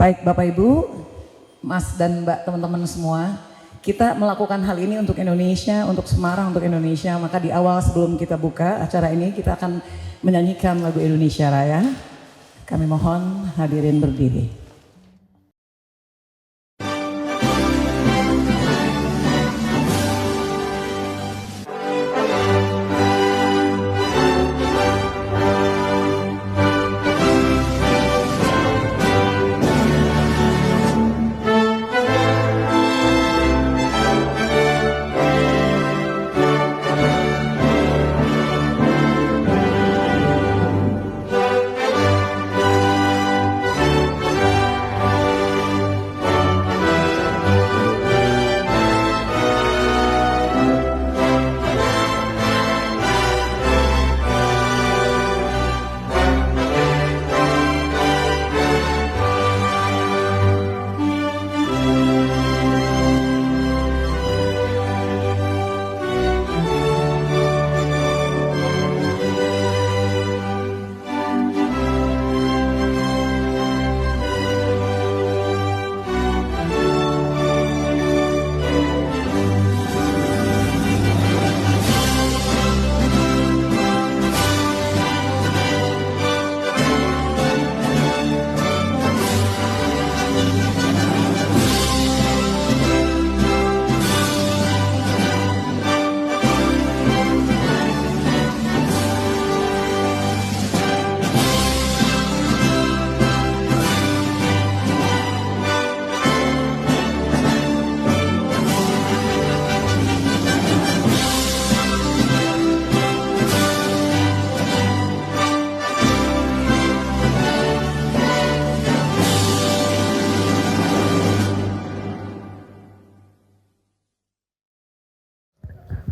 Baik Bapak Ibu, Mas dan Mbak teman-teman semua, kita melakukan hal ini untuk Indonesia, untuk Semarang, untuk Indonesia. Maka di awal sebelum kita buka acara ini, kita akan menyanyikan lagu Indonesia Raya. Kami mohon hadirin berdiri.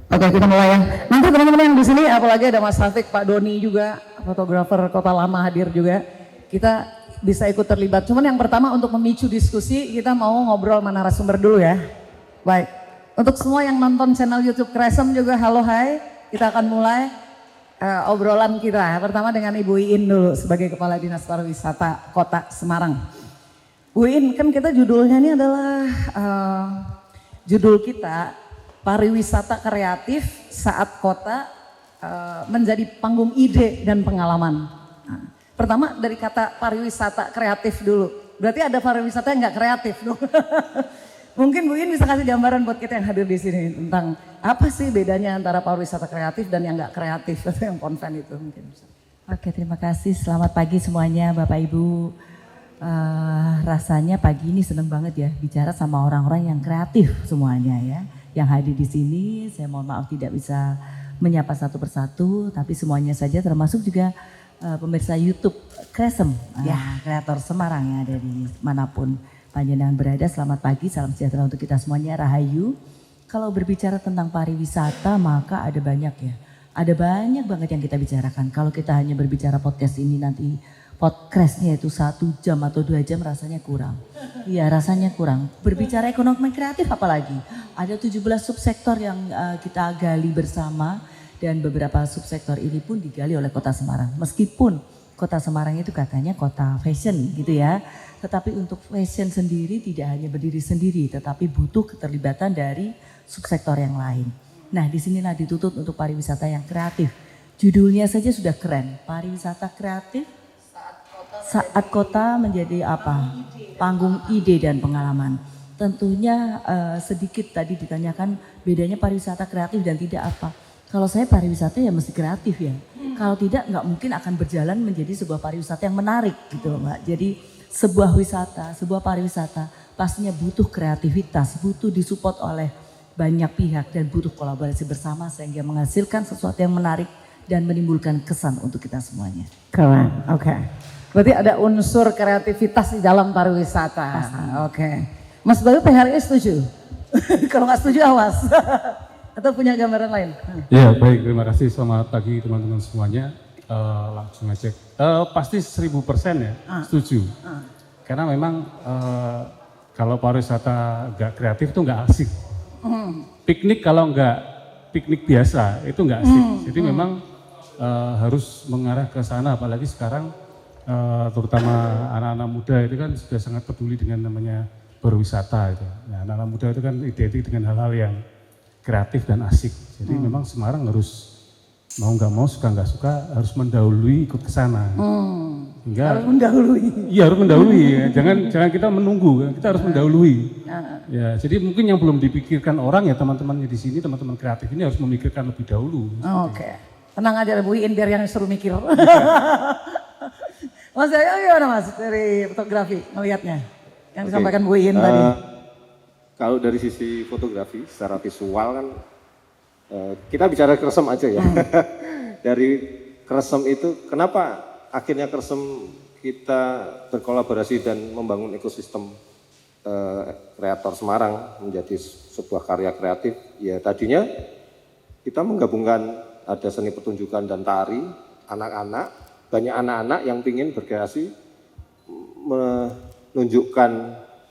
Oke, kita mulai ya. Nanti teman-teman yang di sini, apalagi ada Mas Taufik, Pak Doni juga, fotografer Kota Lama hadir juga. Kita bisa ikut terlibat. Cuman yang pertama untuk memicu diskusi, kita mau ngobrol sama narasumber dulu ya. Baik, untuk semua yang nonton channel YouTube Kresem juga halo hai. Kita akan mulai obrolan kita. Pertama dengan Ibu Iin dulu sebagai Kepala Dinas Pariwisata Kota Semarang. Bu Iin, kan kita judulnya ini adalah judul kita pariwisata kreatif saat kota menjadi panggung ide dan pengalaman. Nah, pertama dari kata pariwisata kreatif dulu. Berarti ada pariwisata yang nggak kreatif dong. Mungkin Bu In bisa kasih gambaran buat kita yang hadir di sini tentang apa sih bedanya antara pariwisata kreatif dan yang nggak kreatif atau yang konven itu mungkin. Oke, terima kasih. Selamat pagi semuanya Bapak Ibu. Rasanya pagi ini seneng banget ya bicara sama orang-orang yang kreatif semuanya ya. Yang hadir di sini, saya mohon maaf tidak bisa menyapa satu persatu, tapi semuanya saja termasuk juga pemirsa YouTube Kresem, kreator Semarang yang ada di manapun panjenengan berada. Selamat pagi, salam sejahtera untuk kita semuanya, Rahayu. Kalau berbicara tentang pariwisata maka ada banyak ya, ada banyak banget yang kita bicarakan. Kalau kita hanya berbicara podcast ini nanti podcastnya itu 1 jam atau 2 jam rasanya kurang. Iya rasanya kurang. Berbicara ekonomi kreatif apalagi. Ada 17 subsektor yang kita gali bersama dan beberapa subsektor ini pun digali oleh Kota Semarang. Meskipun Kota Semarang itu katanya kota fashion gitu ya. Tetapi untuk fashion sendiri tidak hanya berdiri sendiri tetapi butuh keterlibatan dari subsektor yang lain. Nah disinilah dituntut untuk pariwisata yang kreatif. Judulnya saja sudah keren. Pariwisata kreatif saat kota menjadi apa? Panggung ide dan pengalaman. Tentunya sedikit tadi ditanyakan bedanya pariwisata kreatif dan tidak apa. Kalau saya pariwisata ya mesti kreatif ya. Kalau tidak nggak mungkin akan berjalan menjadi sebuah pariwisata yang menarik gitu loh Mbak. Jadi sebuah wisata, sebuah pariwisata pastinya butuh kreativitas, butuh disupport oleh banyak pihak dan butuh kolaborasi bersama sehingga menghasilkan sesuatu yang menarik dan menimbulkan kesan untuk kita semuanya. Keren, oke. Berarti ada unsur kreativitas di dalam pariwisata. Oke. Mas Bayu PHRI setuju? Kalau nggak setuju awas. Atau punya gambaran lain? Ya baik, terima kasih. Selamat pagi teman-teman semuanya. Langsung aja. Pasti 1000% ya setuju. Karena memang kalau pariwisata nggak kreatif itu nggak asik. Piknik kalau nggak piknik biasa itu nggak asik. Jadi memang harus mengarah ke sana, apalagi sekarang terutama anak-anak muda itu kan sudah sangat peduli dengan namanya berwisata itu. Nah, anak-anak muda itu kan identik dengan hal-hal yang kreatif dan asik. Jadi memang Semarang harus mau nggak mau, suka nggak suka harus mendahului ikut ke sana. Harus mendahului. Iya, harus mendahului ya. Jangan kita menunggu, kita harus mendahului. Ya, jadi mungkin yang belum dipikirkan orang ya teman-temannya di sini, teman-teman kreatif ini harus memikirkan lebih dahulu. Oke. Tenang aja Bu Iin biar yang suruh mikir. Mas Yayo gimana Mas dari fotografi ngelihatnya? Yang disampaikan Bu Iin tadi. Kalau dari sisi fotografi secara visual kan kita bicara Kresem aja ya. Dari Kresem itu kenapa akhirnya Kresem kita berkolaborasi dan membangun ekosistem kreator Semarang menjadi sebuah karya kreatif. Ya tadinya kita menggabungkan ada seni pertunjukan dan tari, anak-anak, banyak anak-anak yang ingin berkreasi menunjukkan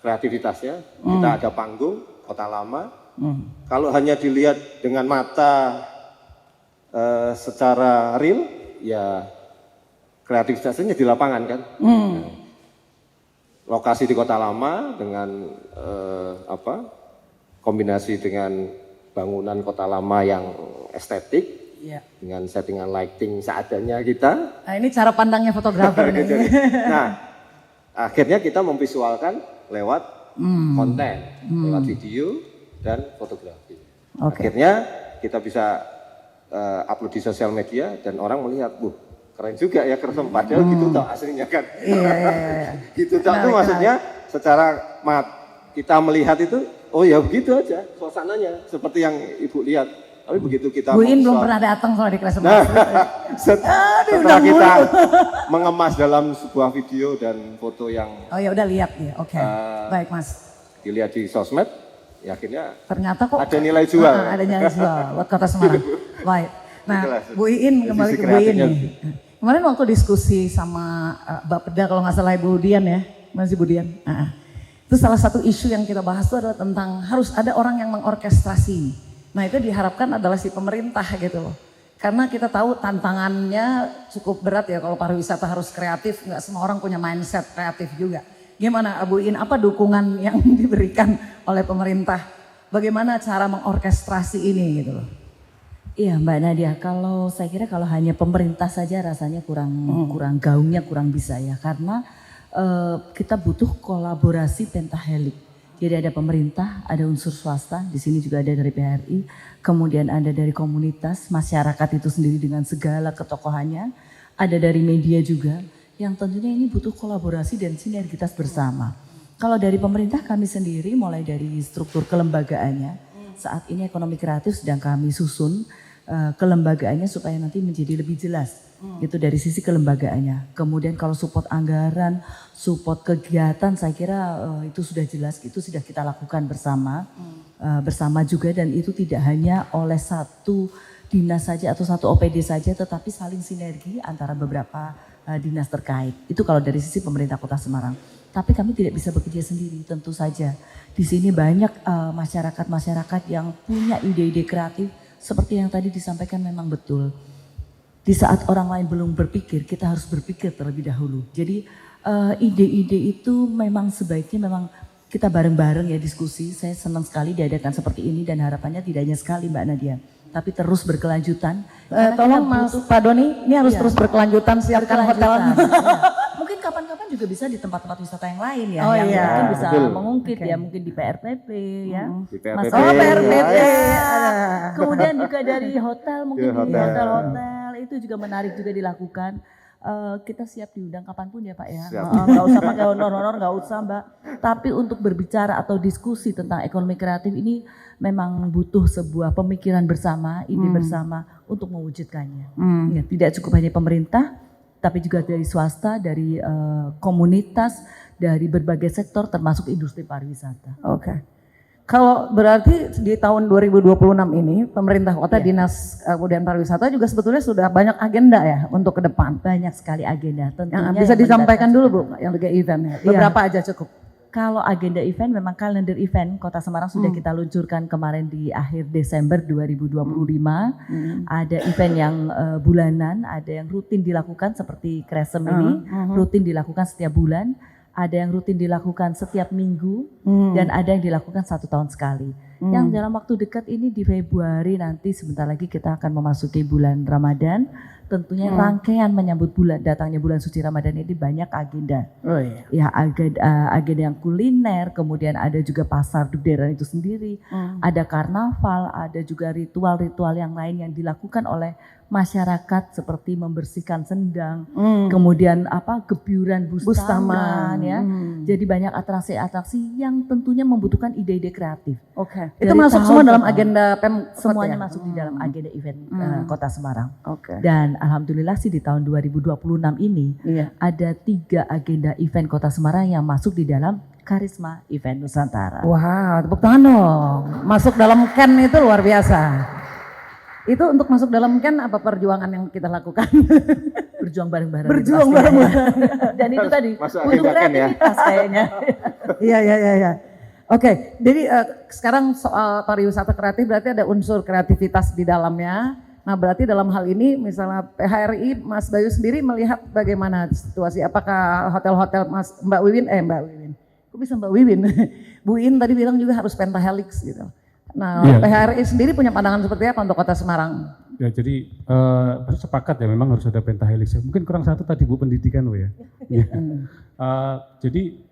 kreativitasnya. Kita ada panggung, Kota Lama. Kalau hanya dilihat dengan mata secara real, ya kreativitasnya di lapangan kan. Lokasi di Kota Lama dengan kombinasi dengan bangunan Kota Lama yang estetik. Iya. Dengan settingan lighting seadanya kita. Nah ini cara pandangnya fotografer nih. Nah, akhirnya kita memvisualkan lewat konten, lewat video dan fotografi. Akhirnya kita bisa upload di sosial media dan orang melihat, keren juga ya Kresem. Padahal gitu tau aslinya kan. Iya. Gitu tau itu maksudnya secara kita melihat itu, oh ya begitu aja suasananya seperti yang Ibu lihat. Tapi begitu kita Bu In belum pernah datang soal di kelas setelah kita mengemas dalam sebuah video dan foto yang oh ya udah lihat ya, oke. Baik Mas. Dilihat di sosmed, ya akhirnya ternyata kok ada nilai jual. Ada nilai jual buat Kota Semarang. Baik. Nah, Bu Iin kembali ke Bu Iin nih. Kemarin waktu diskusi sama Mbak Peda kalau nggak salah Ibu Dian ya, masih Bu Dian. Itu salah satu isu yang kita bahas itu adalah tentang harus ada orang yang mengorkestrasi. Nah itu diharapkan adalah si pemerintah gitu loh. Karena kita tahu tantangannya cukup berat ya kalau pariwisata harus kreatif, nggak semua orang punya mindset kreatif juga. Gimana Bu In, apa dukungan yang diberikan oleh pemerintah? Bagaimana cara mengorkestrasi ini gitu loh? Iya Mbak Nadia, kalau saya kira kalau hanya pemerintah saja rasanya kurang gaungnya, kurang bisa ya. Karena kita butuh kolaborasi pentahelik. Jadi ada pemerintah, ada unsur swasta, di sini juga ada dari PRI, kemudian ada dari komunitas, masyarakat itu sendiri dengan segala ketokohannya, ada dari media juga, yang tentunya ini butuh kolaborasi dan sinergitas bersama. Kalau dari pemerintah kami sendiri, mulai dari struktur kelembagaannya, saat ini ekonomi kreatif sedang kami susun kelembagaannya supaya nanti menjadi lebih jelas. Gitu dari sisi kelembagaannya. Kemudian kalau support anggaran, support kegiatan saya kira itu sudah jelas, itu sudah kita lakukan bersama. Bersama juga dan itu tidak hanya oleh satu dinas saja atau satu OPD saja tetapi saling sinergi antara beberapa dinas terkait. Itu kalau dari sisi pemerintah Kota Semarang. Tapi kami tidak bisa bekerja sendiri tentu saja. Di sini banyak masyarakat-masyarakat yang punya ide-ide kreatif seperti yang tadi disampaikan memang betul. Di saat orang lain belum berpikir, kita harus berpikir terlebih dahulu. Jadi ide-ide itu memang sebaiknya memang kita bareng-bareng ya diskusi. Saya senang sekali diadakan seperti ini dan harapannya tidak hanya sekali Mbak Nadia. Tapi terus berkelanjutan. Tolong Mas Pak Doni, ini harus terus berkelanjutan, siapkan hotel. Mungkin kapan-kapan juga bisa di tempat-tempat wisata yang lain ya. Oh yang iya. mungkin bisa Betul. mengungkit ya, mungkin di PRPP ya. Di PRPP. Mas- Oh PRBT. Kemudian juga dari hotel, mungkin Di di hotel. hotel-hotel itu juga menarik juga dilakukan. Kita siap diundang kapanpun ya Pak ya. Siap. Nggak usah pakai honor-honor, nggak usah Mbak. Tapi untuk berbicara atau diskusi tentang ekonomi kreatif ini memang butuh sebuah pemikiran bersama, ide bersama untuk mewujudkannya. Ya, tidak cukup hanya pemerintah, tapi juga dari swasta, dari komunitas, dari berbagai sektor termasuk industri pariwisata. Oke. Kalau berarti di tahun 2026 ini pemerintah kota dinas kebudayaan pariwisata juga sebetulnya sudah banyak agenda ya untuk ke depan. Banyak sekali agenda tentunya. Yang bisa yang disampaikan mendatang- dulu Bu, yang tiga eventnya. Beberapa aja cukup. Kalau agenda event memang kalender event Kota Semarang sudah kita luncurkan kemarin di akhir Desember 2025. Ada event yang bulanan, ada yang rutin dilakukan seperti Kresem ini, rutin dilakukan setiap bulan, ada yang rutin dilakukan setiap minggu, dan ada yang dilakukan 1 tahun sekali. Yang dalam waktu dekat ini di Februari nanti sebentar lagi kita akan memasuki bulan Ramadan. Tentunya rangkaian menyambut datangnya bulan suci Ramadan ini banyak agenda. Oh iya. Ya agenda yang kuliner, kemudian ada juga pasar Dugderan itu sendiri, ada karnaval, ada juga ritual-ritual yang lain yang dilakukan oleh masyarakat seperti membersihkan sendang, kemudian gebyuran bustaman ya. Jadi banyak atraksi-atraksi yang tentunya membutuhkan ide-ide kreatif. Oke. Dari Itu masuk tahun semua ke dalam tahun. agenda Pem Semuanya ya? masuk di dalam agenda event Kota Semarang. Oke. Dan alhamdulillah sih di tahun 2026 ini Iya. ada 3 agenda event Kota Semarang yang masuk di dalam Karisma Event Nusantara. Wah, tepuk tangan dong. Masuk dalam Ken itu luar biasa. Itu untuk masuk dalam Ken apa perjuangan yang kita lakukan? Berjuang bareng-bareng. Berjuang pastinya. bareng-bareng. Dan itu tadi Masuk butuh agenda Ken ya. kreativitas kayaknya. Iya. Oke, jadi sekarang soal pariwisata kreatif berarti ada unsur kreativitas di dalamnya. Nah berarti dalam hal ini misalnya PHRI Mas Bayu sendiri melihat bagaimana situasi, apakah hotel-hotel Mbak Wiwin, kok bisa Mbak Wiwin? Bu In tadi bilang juga harus pentahelix gitu. Nah Iya. PHRI sendiri punya pandangan seperti apa untuk Kota Semarang? Ya jadi sepakat ya memang harus ada pentahelix. Mungkin kurang satu tadi Bu pendidikan Bu ya. Iya. Jadi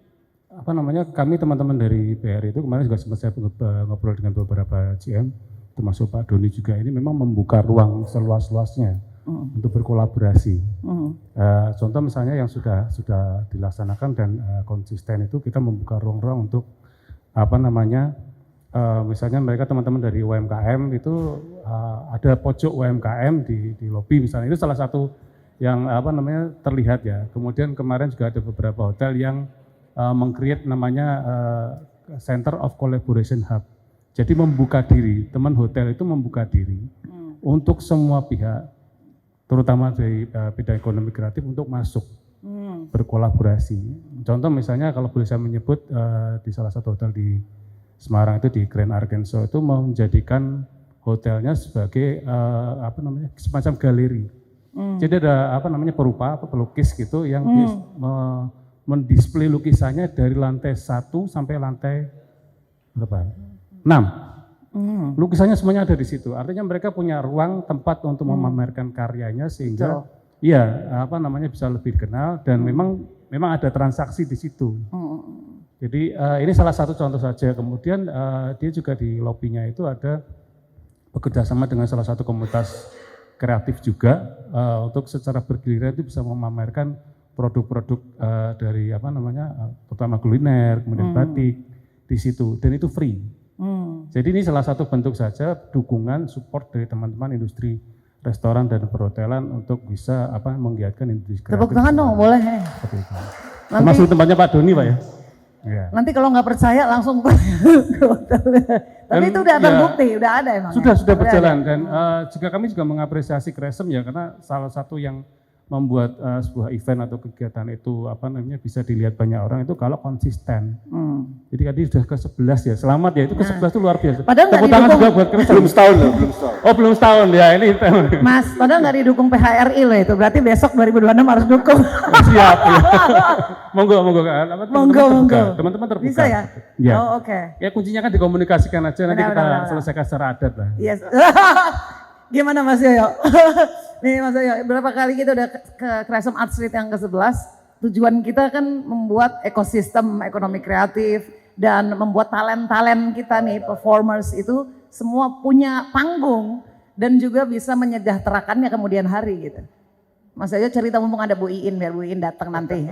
kami teman-teman dari PHRI itu kemarin juga sempat saya ngobrol dengan beberapa GM, termasuk Pak Doni juga, ini memang membuka ruang seluas-luasnya untuk berkolaborasi. Contoh misalnya yang sudah dilaksanakan dan konsisten itu kita membuka ruang-ruang untuk misalnya mereka teman-teman dari UMKM itu ada pojok UMKM di lobi misalnya, itu salah satu yang terlihat ya. Kemudian kemarin juga ada beberapa hotel yang meng-create namanya Center of Collaboration Hub. Jadi membuka diri, teman hotel itu membuka diri untuk semua pihak, terutama dari bidang ekonomi kreatif untuk masuk berkolaborasi. Contoh misalnya kalau boleh saya menyebut di salah satu hotel di Semarang itu di Grand Arkansas itu menjadikan hotelnya sebagai semacam galeri. Jadi ada pelukis gitu yang mendisplay lukisannya dari lantai 1 sampai lantai 6. Lukisannya semuanya ada di situ. Artinya mereka punya ruang tempat untuk memamerkan karyanya sehingga bisa lebih dikenal dan memang ada transaksi di situ. Jadi ini salah satu contoh saja. Kemudian dia juga di lobbynya itu ada bekerjasama dengan salah satu komunitas kreatif juga untuk secara bergiliran itu bisa memamerkan produk-produk dari terutama kuliner, kemudian batik di situ, dan itu free. Jadi ini salah satu bentuk saja dukungan support dari teman-teman industri restoran dan perhotelan untuk bisa menggiatkan industri kreatif. Tepuk tangan dong, boleh. Termasuk tempatnya Pak Doni Pak ya. Ya. Nanti kalau nggak percaya langsung ke hotelnya. Tapi itu udah terbukti, udah ada emang. Sudah berjalan dan juga kami juga mengapresiasi Kresem ya, karena salah satu yang membuat sebuah event atau kegiatan itu bisa dilihat banyak orang itu kalau konsisten. Jadi tadi sudah ke-11 ya, selamat ya, itu ke-11 itu luar biasa. Padahal tepuk tangan juga buat Kresem. Belum setahun loh, belum setahun. Oh belum setahun ya ini. Mas, padahal nggak didukung PHRI loh itu, berarti besok 2026 harus dukung. Siap ya. Monggo. Teman-teman terbuka. Bisa ya? Ya. Oh oke. Ya kuncinya kan dikomunikasikan aja, nanti kita Benar. selesaikan secara adat lah. Yes. Gimana Mas Yoyo? Nih Mas Yoyo, berapa kali kita udah ke Kresem Art Street yang ke-11. Tujuan kita kan membuat ekosistem ekonomi kreatif dan membuat talent-talent kita nih, performers itu semua punya panggung dan juga bisa menyejahterakannya kemudian hari gitu. Mas Yoyo cerita mumpung ada Bu Iin, biar Bu Iin datang nanti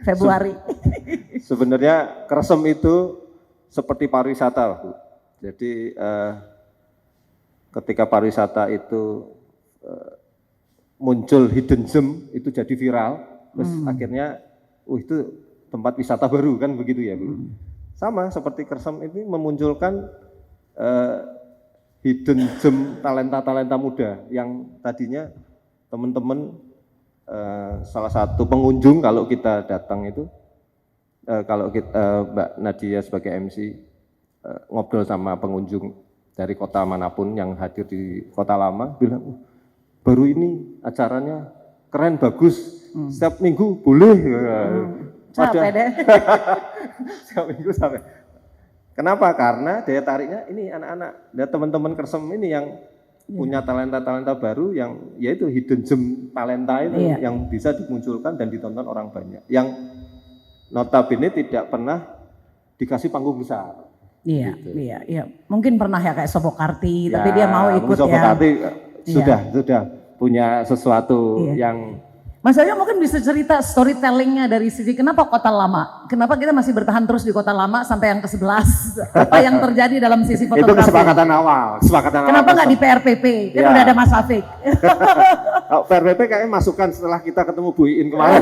Februari. Sebenarnya Kresem itu seperti pariwisata, Bu. Jadi ketika pariwisata itu muncul hidden gem itu jadi viral, terus akhirnya itu tempat wisata baru kan begitu ya Bu. Sama seperti Kresem ini memunculkan hidden gem talenta-talenta muda yang tadinya teman-teman salah satu pengunjung kalau kita datang itu kalau kita, Mbak Nadia sebagai MC ngobrol sama pengunjung dari kota manapun yang hadir di Kota Lama, bilang, baru ini acaranya keren, bagus, setiap minggu boleh. Capek deh. Setiap minggu sampai. Kenapa? Karena daya tariknya ini anak-anak dan teman-teman Kersem ini yang punya talenta-talenta baru yang yaitu hidden gem talenta itu yang bisa dimunculkan dan ditonton orang banyak. Yang notabene tidak pernah dikasih panggung besar. Iya, Gitu. iya. Mungkin pernah ya kayak Sobokarti, tapi dia mau ikut ya. Sobokarti sudah punya sesuatu yang Mas Ayo mungkin bisa cerita storytellingnya dari sisi kenapa Kota Lama? Kenapa kita masih bertahan terus di Kota Lama sampai yang ke-11? Apa yang terjadi dalam sisi fotografi? itu kesepakatan awal. Kenapa nggak di PRPP? Kan udah ada Mas Afik. PRPP kayaknya masukan setelah kita ketemu Bu Iin kemarin.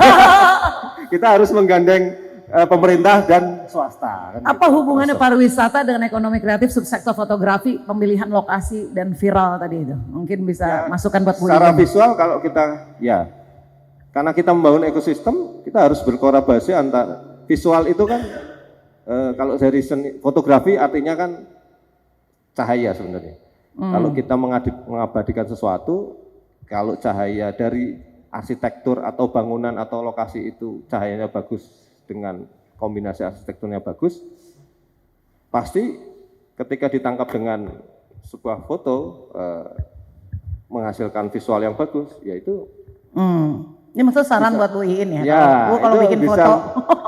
Kita harus menggandeng pemerintah dan swasta. Kan Apa gitu. hubungannya pariwisata dengan ekonomi kreatif, subsektor fotografi, pemilihan lokasi dan viral tadi itu? Mungkin bisa masukan buat Bu Secara Iin. visual kalau kita karena kita membangun ekosistem, kita harus berkolaborasi antara visual itu kan kalau dari seni fotografi artinya kan cahaya sebenarnya. Kalau kita mengabadikan sesuatu, kalau cahaya dari arsitektur atau bangunan atau lokasi itu cahayanya bagus dengan kombinasi arsitekturnya bagus, pasti ketika ditangkap dengan sebuah foto menghasilkan visual yang bagus, yaitu Ini maksud saran buat Bu Iin ya? ya kalau itu bikin bisa, foto.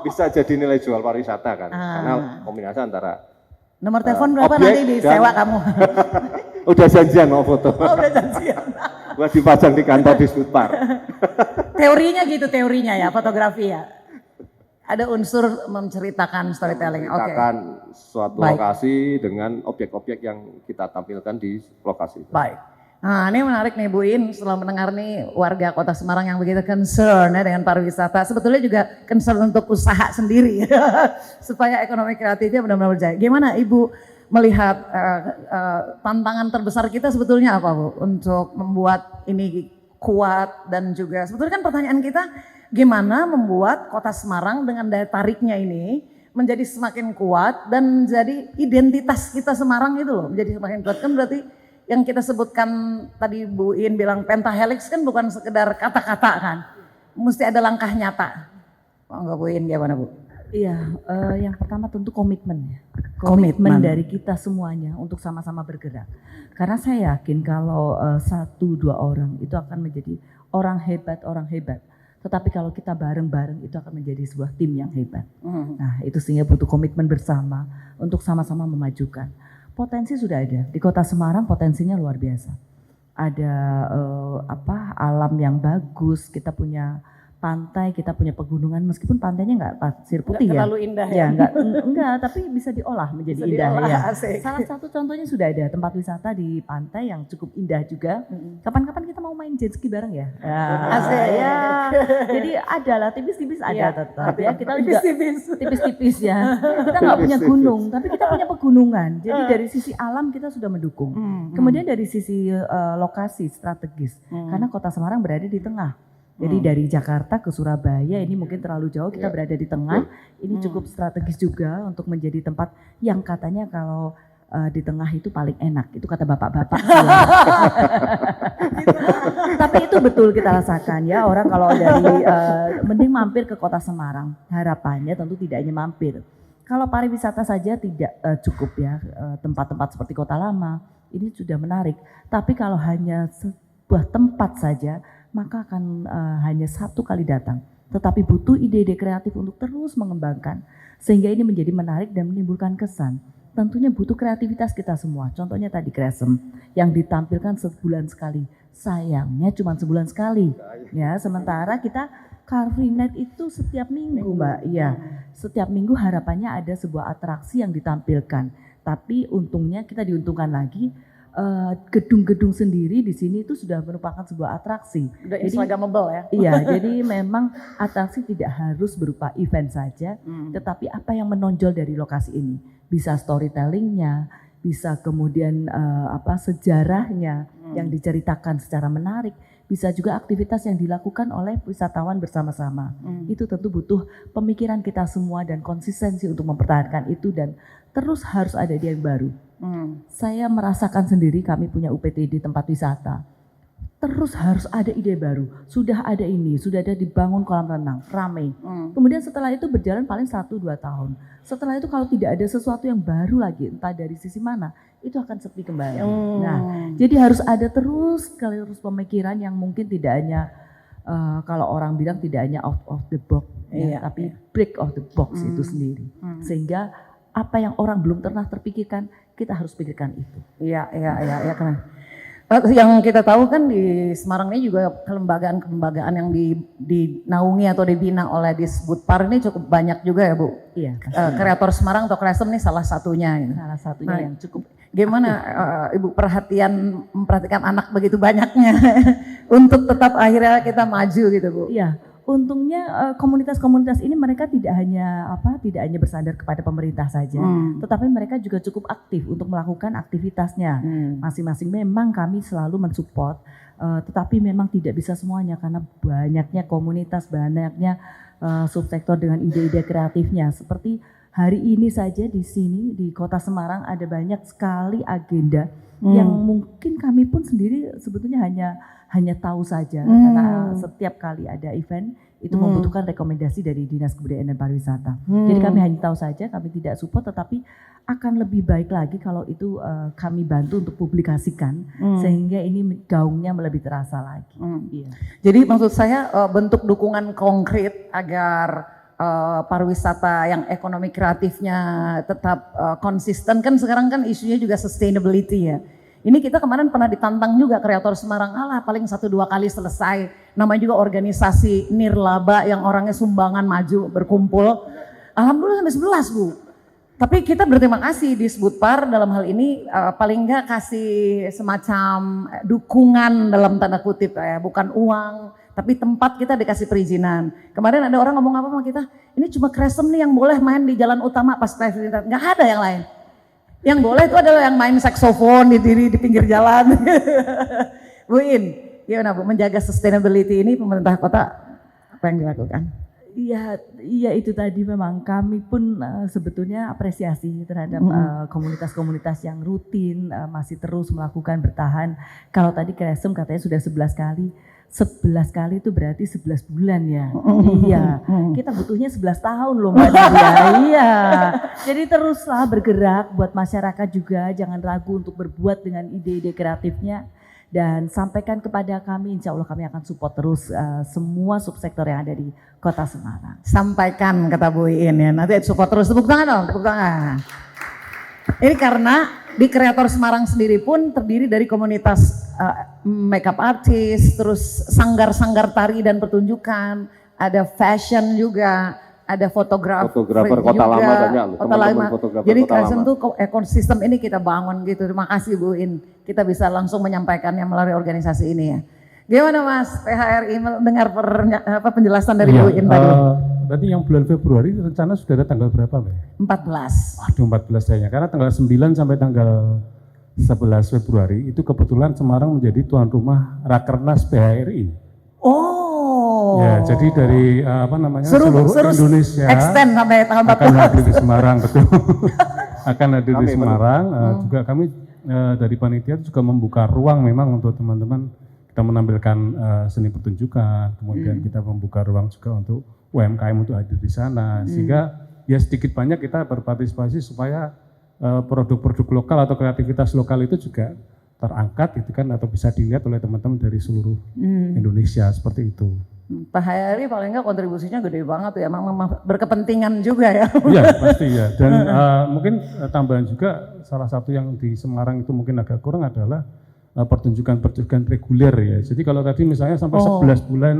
bisa jadi nilai jual pariwisata kan, karena kombinasi antara Nomor telepon berapa objek nanti disewa dan- kamu? udah janjian mau foto, Udah janjian. buat dipajang di kantor di Sudpar. Teorinya gitu teorinya ya, fotografi ya. Ada unsur menceritakan storytelling. Oke. Menceritakan suatu Baik. lokasi dengan objek-objek yang kita tampilkan di lokasi itu. Baik. Nah ini menarik nih Bu In, setelah mendengar nih warga Kota Semarang yang begitu concern ya dengan pariwisata. Sebetulnya juga concern untuk usaha sendiri supaya ekonomi kreatifnya benar-benar berjaya. Gimana Ibu melihat tantangan terbesar kita sebetulnya apa Bu untuk membuat ini kuat dan juga sebetulnya kan pertanyaan kita gimana membuat Kota Semarang dengan daya tariknya ini menjadi semakin kuat dan menjadi identitas kita Semarang itu loh menjadi semakin kuat kan berarti yang kita sebutkan tadi Bu In bilang pentahelix kan bukan sekedar kata-kata kan, mesti ada langkah nyata. Enggak Bu In gimana Bu? Iya, yang pertama tentu komitmen ya. Komitmen. Dari kita semuanya untuk sama-sama bergerak. Karena saya yakin kalau 1-2 orang itu akan menjadi orang hebat. Tetapi kalau kita bareng-bareng itu akan menjadi sebuah tim yang hebat. Nah itu sehingga butuh komitmen bersama untuk sama-sama memajukan. Potensi sudah ada di Kota Semarang, potensinya luar biasa. Ada alam yang bagus, kita punya pantai, kita punya pegunungan meskipun pantainya nggak pasir putih Nggak ya. terlalu indah ya. Enggak, tapi bisa diolah menjadi Bisa indah diolah, ya. asik. Salah satu contohnya sudah ada tempat wisata di pantai yang cukup indah juga. Kapan-kapan kita mau main jet ski bareng ya? Asik. Ya. Jadi ada lah tipis-tipis ada tetap ya. Kita juga tipis-tipis ya. Kita nggak punya gunung, tapi kita punya pegunungan. Jadi dari sisi alam kita sudah mendukung. Kemudian dari sisi lokasi strategis, karena Kota Semarang berada di tengah. Jadi dari Jakarta ke Surabaya ini mungkin terlalu jauh, kita berada di tengah. Ini cukup strategis juga untuk menjadi tempat yang katanya kalau di tengah itu paling enak. Itu kata bapak-bapak. Tapi itu betul kita rasakan ya, orang kalau dari mending mampir ke Kota Semarang. Harapannya tentu tidak hanya mampir. Kalau pariwisata saja tidak cukup ya, tempat-tempat seperti Kota Lama ini sudah menarik. Tapi kalau hanya sebuah tempat saja, maka akan hanya satu kali datang. Tetapi butuh ide-ide kreatif untuk terus mengembangkan. Sehingga ini menjadi menarik dan menimbulkan kesan. Tentunya butuh kreativitas kita semua. Contohnya tadi Kresem yang ditampilkan sebulan sekali. Sayangnya cuma sebulan sekali. Ya, sementara kita Car Free Night itu setiap minggu Mbak. Iya, setiap minggu harapannya ada sebuah atraksi yang ditampilkan. Tapi untungnya kita diuntungkan lagi. Gedung-gedung sendiri di sini itu sudah merupakan sebuah atraksi. Udah instagramable ya. Iya, jadi memang atraksi tidak harus berupa event saja, tetapi apa yang menonjol dari lokasi ini. Bisa storytellingnya, bisa kemudian sejarahnya yang diceritakan secara menarik, bisa juga aktivitas yang dilakukan oleh wisatawan bersama-sama. Itu tentu butuh pemikiran kita semua dan konsistensi untuk mempertahankan itu dan terus harus ada ide yang baru. Saya merasakan sendiri, kami punya UPTD tempat wisata. Terus harus ada ide baru. Sudah ada ini, sudah ada dibangun kolam renang, ramai. Kemudian setelah itu berjalan paling 1-2 tahun. Setelah itu kalau tidak ada sesuatu yang baru lagi, entah dari sisi mana, itu akan sepi kembali. Nah, jadi harus ada terus pemikiran yang mungkin tidak hanya kalau orang bilang tidak hanya out of the box, ya, tapi break of the box itu sendiri. Sehingga apa yang orang belum pernah terpikirkan, kita harus pikirkan itu. Iya, keren. Yang kita tahu kan di Semarang ini juga kelembagaan yang dinaungi atau dibina oleh Disbudpar ini cukup banyak juga ya Bu. Iya. Kreator Semarang atau Kresem ini salah satunya. Gitu. Salah satunya yang cukup. Gimana Ibu memperhatikan anak begitu banyaknya untuk tetap akhirnya kita maju gitu Bu? Iya. Untungnya komunitas-komunitas ini mereka tidak hanya bersandar kepada pemerintah saja, tetapi mereka juga cukup aktif untuk melakukan aktivitasnya. Masing-masing memang kami selalu mensupport, tetapi memang tidak bisa semuanya karena banyaknya komunitas, banyaknya subsektor dengan ide-ide kreatifnya. Seperti hari ini saja di sini di Kota Semarang ada banyak sekali agenda yang mungkin kami pun sendiri sebetulnya hanya tahu saja karena setiap kali ada event itu membutuhkan rekomendasi dari Dinas Kebudayaan dan Pariwisata. Jadi kami hanya tahu saja, kami tidak support, tetapi akan lebih baik lagi kalau itu kami bantu untuk publikasikan sehingga ini gaungnya lebih terasa lagi. Iya. Jadi maksud saya bentuk dukungan konkret agar pariwisata yang ekonomi kreatifnya tetap konsisten, kan sekarang kan isunya juga sustainability ya. Ini kita kemarin pernah ditantang juga kreator Semarang, paling 1-2 kali selesai. Namanya juga organisasi Nirlaba yang orangnya sumbangan maju berkumpul. Alhamdulillah sampai 11 Bu. Tapi kita berterima kasih di Disbudpar dalam hal ini paling enggak kasih semacam dukungan dalam tanda kutip ya, bukan uang. Tapi tempat kita dikasih perizinan. Kemarin ada orang ngomong apa sama kita, ini cuma Kresem nih yang boleh main di jalan utama pas festival, nggak ada yang lain. Yang boleh itu adalah yang main saksofon di pinggir jalan. Bu In, gimana Bu menjaga sustainability ini pemerintah kota apa yang dilakukan? Iya itu tadi memang kami pun sebetulnya apresiasi terhadap komunitas-komunitas yang rutin masih terus melakukan bertahan. Kalau tadi Kresem katanya sudah 11 kali. 11 kali itu berarti 11 bulan ya. Iya. Kita butuhnya 11 tahun loh Mbak Nadia. Iya. Jadi teruslah bergerak buat masyarakat juga, jangan ragu untuk berbuat dengan ide-ide kreatifnya dan sampaikan kepada kami, insya Allah kami akan support terus semua subsektor yang ada di Kota Semarang. Sampaikan kata Bu In ya, nanti support terus, tepuk tangan dong, tepuk tangan. Ini karena di Kreator Semarang sendiri pun terdiri dari komunitas makeup artist, terus sanggar-sanggar tari dan pertunjukan, ada fashion juga, ada fotografer Kota juga, Lama banyak loh, Kota Lama. fotografer Jadi Kota Kresem Lama. tuh ekosistem ini kita bangun gitu. Terima kasih Bu In, kita bisa langsung menyampaikannya melalui organisasi ini ya. Gimana Mas PHRI mendengar penjelasan dari Bu In tadi? Berarti yang bulan Februari rencana sudah ada tanggal berapa Mbak? 14. Waduh 14 sayangnya, karena tanggal 9 sampai tanggal 11 Februari itu kebetulan Semarang menjadi tuan rumah Rakernas PHRI. Oh. Ya, jadi dari seluruh Indonesia extend sampai tanggal 14. akan hadir di Semarang, betul. Akan hadir di Semarang. Juga kami dari panitia juga membuka ruang memang untuk teman-teman, kita menampilkan seni pertunjukan, kemudian kita membuka ruang juga untuk UMKM untuk hadir di sana, sehingga ya sedikit banyak kita berpartisipasi supaya produk-produk lokal atau kreativitas lokal itu juga terangkat gitu kan, atau bisa dilihat oleh teman-teman dari seluruh Indonesia seperti itu. Pak Hayari paling enggak kontribusinya gede banget ya, memang berkepentingan juga ya. Iya pasti ya, dan mungkin tambahan juga salah satu yang di Semarang itu mungkin agak kurang adalah pertunjukan-pertunjukan reguler ya. Jadi kalau tadi misalnya sampai 11 bulan,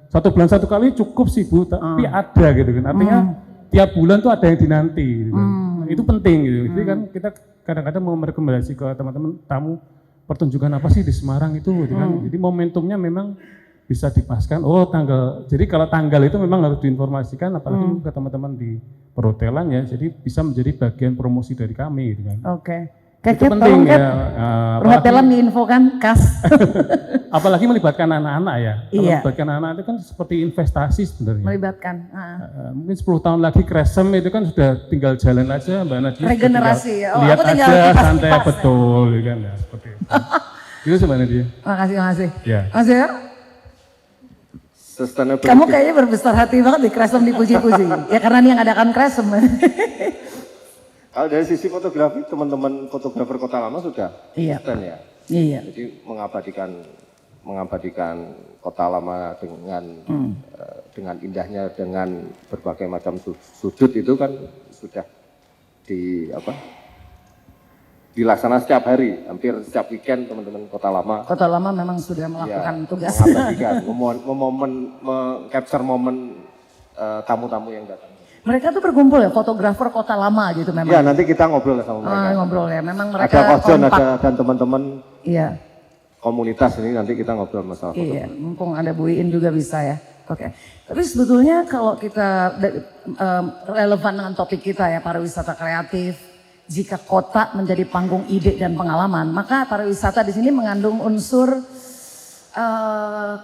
1 bulan 1 kali cukup sih Bu, tapi ada gitu kan. Artinya tiap bulan tuh ada yang dinanti gitu kan. Nah, itu penting gitu. Jadi kan kita kadang-kadang mau merekomendasi ke teman-teman tamu pertunjukan apa sih di Semarang itu gitu kan. Jadi momentumnya memang bisa dipaskan, jadi kalau tanggal itu memang harus diinformasikan apalagi ke teman-teman di perhotelan ya. Jadi bisa menjadi bagian promosi dari kami gitu kan. Oke. Keke penting tolong Kat, ya. perhotelan diinfokan kas. Apalagi melibatkan anak-anak ya. Kalau Iya. melibatkan anak itu kan seperti investasi sebenarnya. Melibatkan. Mungkin 10 tahun lagi Kresem itu kan sudah tinggal jalan aja Mbak Nadia. Regenerasi ya. Oh, Lihat aku tinggal aja kipas-kipas. santai betul gitu kan ya seperti itu. Itu sih Mbak Nadia. Makasih. Ya. Mas Yoyo, Sustainability. kamu kayaknya berbesar hati banget di Kresem dipuji-puji. Ya karena dia yang adakan Kresem. Kalau dari sisi fotografi, teman-teman fotografer Kota Lama sudah Iya. konsisten ya. Iya. Jadi mengabadikan Kota Lama dengan indahnya, dengan berbagai macam sudut itu kan sudah dilaksanakan setiap hari, hampir setiap weekend teman-teman Kota Lama. Kota Lama memang sudah melakukan tugas. Mengabadikan, capture momen tamu-tamu yang datang. Mereka tuh berkumpul ya, fotografer Kota Lama gitu memang. Ya nanti kita ngobrol sama mereka. Ngobrol ya, memang mereka Ada Kojon, kompak. dan teman-teman Iya. komunitas ini nanti kita ngobrol masalah foto. Iya, mumpung ada Bu Iin juga bisa ya. Oke. Tapi sebetulnya kalau kita relevan dengan topik kita ya, pariwisata kreatif, jika kota menjadi panggung ide dan pengalaman, maka pariwisata di sini mengandung unsur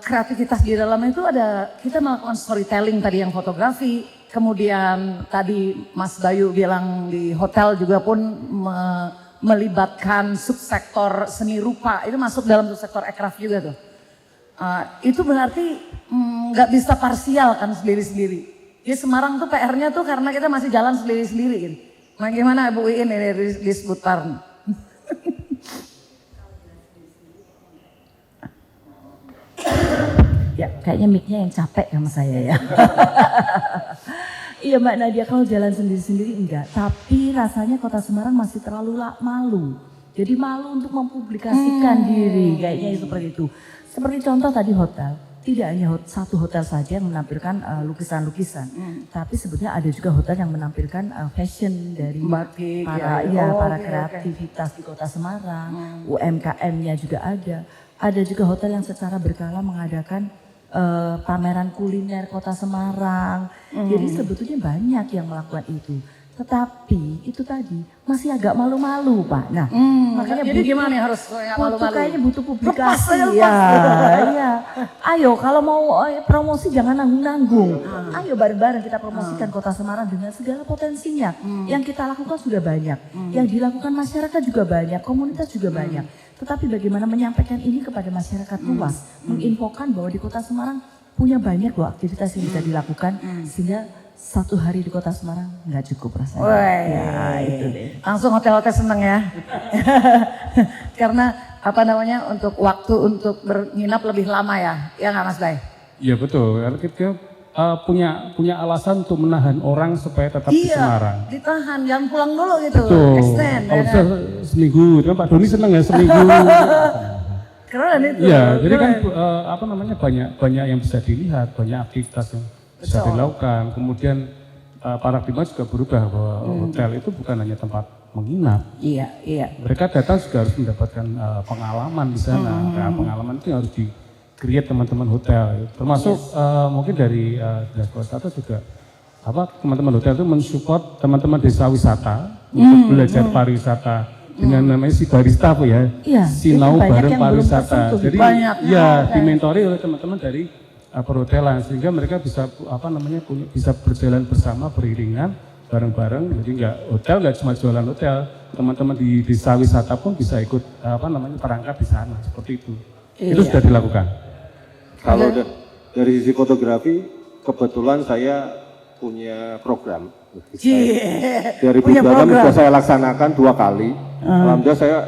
kreativitas di dalamnya itu ada, kita melakukan storytelling tadi yang fotografi, kemudian tadi Mas Bayu bilang di hotel juga pun melibatkan subsektor seni rupa, itu masuk dalam subsektor aircraft juga tuh. Itu berarti nggak bisa parsial kan sendiri-sendiri. Di Semarang tuh PR-nya tuh karena kita masih jalan sendiri-sendiri gitu. Nah gimana Bu Iin ini di seputar? Ya, kayaknya mic-nya yang capek sama saya ya. Iya Mbak Nadia, kalau jalan sendiri-sendiri enggak. Tapi rasanya Kota Semarang masih terlalu malu. Jadi malu untuk mempublikasikan diri, kayaknya seperti itu. Seperti contoh tadi hotel. Tidak hanya satu hotel saja yang menampilkan lukisan-lukisan. Tapi sebetulnya ada juga hotel yang menampilkan fashion dari Batik, para ya. para kreativitas di Kota Semarang. UMKM-nya juga ada. Ada juga hotel yang secara berkala mengadakan pameran kuliner Kota Semarang. Jadi sebetulnya banyak yang melakukan itu. Tetapi itu tadi masih agak malu-malu Pak. Nah makanya Jadi gimana nih harus nggak malu-malu? kayaknya butuh publikasi. Lepas aja, Ya, iya. Ayo kalau mau promosi jangan nanggung-nanggung. Ayo bareng-bareng kita promosikan Kota Semarang dengan segala potensinya. Yang kita lakukan sudah banyak. Yang dilakukan masyarakat juga banyak, komunitas juga banyak. Tetapi bagaimana menyampaikan ini kepada masyarakat luas, menginfokan bahwa di Kota Semarang punya banyak loh aktivitas yang bisa dilakukan sehingga satu hari di Kota Semarang nggak cukup rasanya. Ya, itu deh. Langsung hotel-hotel seneng ya. Karena apa namanya untuk waktu untuk menginap lebih lama ya, ya nggak Mas Bay? Iya betul. Karena kita punya alasan untuk menahan orang supaya tetap di Semarang. Ditahan, jangan pulang dulu gitu. Betul. Extend. Kalau Ya bisa kan? seminggu, kan Pak Doni seneng ya seminggu. Keren itu. Iya, jadi kan keren. banyak yang bisa dilihat, banyak aktivitas yang bisa dilakukan. Kemudian paradigma juga berubah bahwa hotel itu bukan hanya tempat menginap. Iya. Mereka datang juga harus mendapatkan pengalaman di sana. Nah, pengalaman itu harus di-create teman-teman hotel. Termasuk mungkin dari Dinas Pariwisata juga teman-teman hotel itu mensupport teman-teman desa wisata untuk belajar pariwisata dengan namanya si barista Bu ya. Iya, Sinau itu banyak bareng yang belum pariwisata. tersentuh. Jadi Banyak. ya dimentori oleh teman-teman dari perhotelan sehingga mereka bisa bisa berjalan bersama beriringan bareng-bareng. Jadi nggak cuma jualan hotel, teman-teman di desa wisata pun bisa ikut perangkat di sana seperti itu. Itu sudah dilakukan. Kalau dari sisi fotografi, kebetulan saya punya program. Dari Punya program program. sudah saya laksanakan 2 kali. Alhamdulillah saya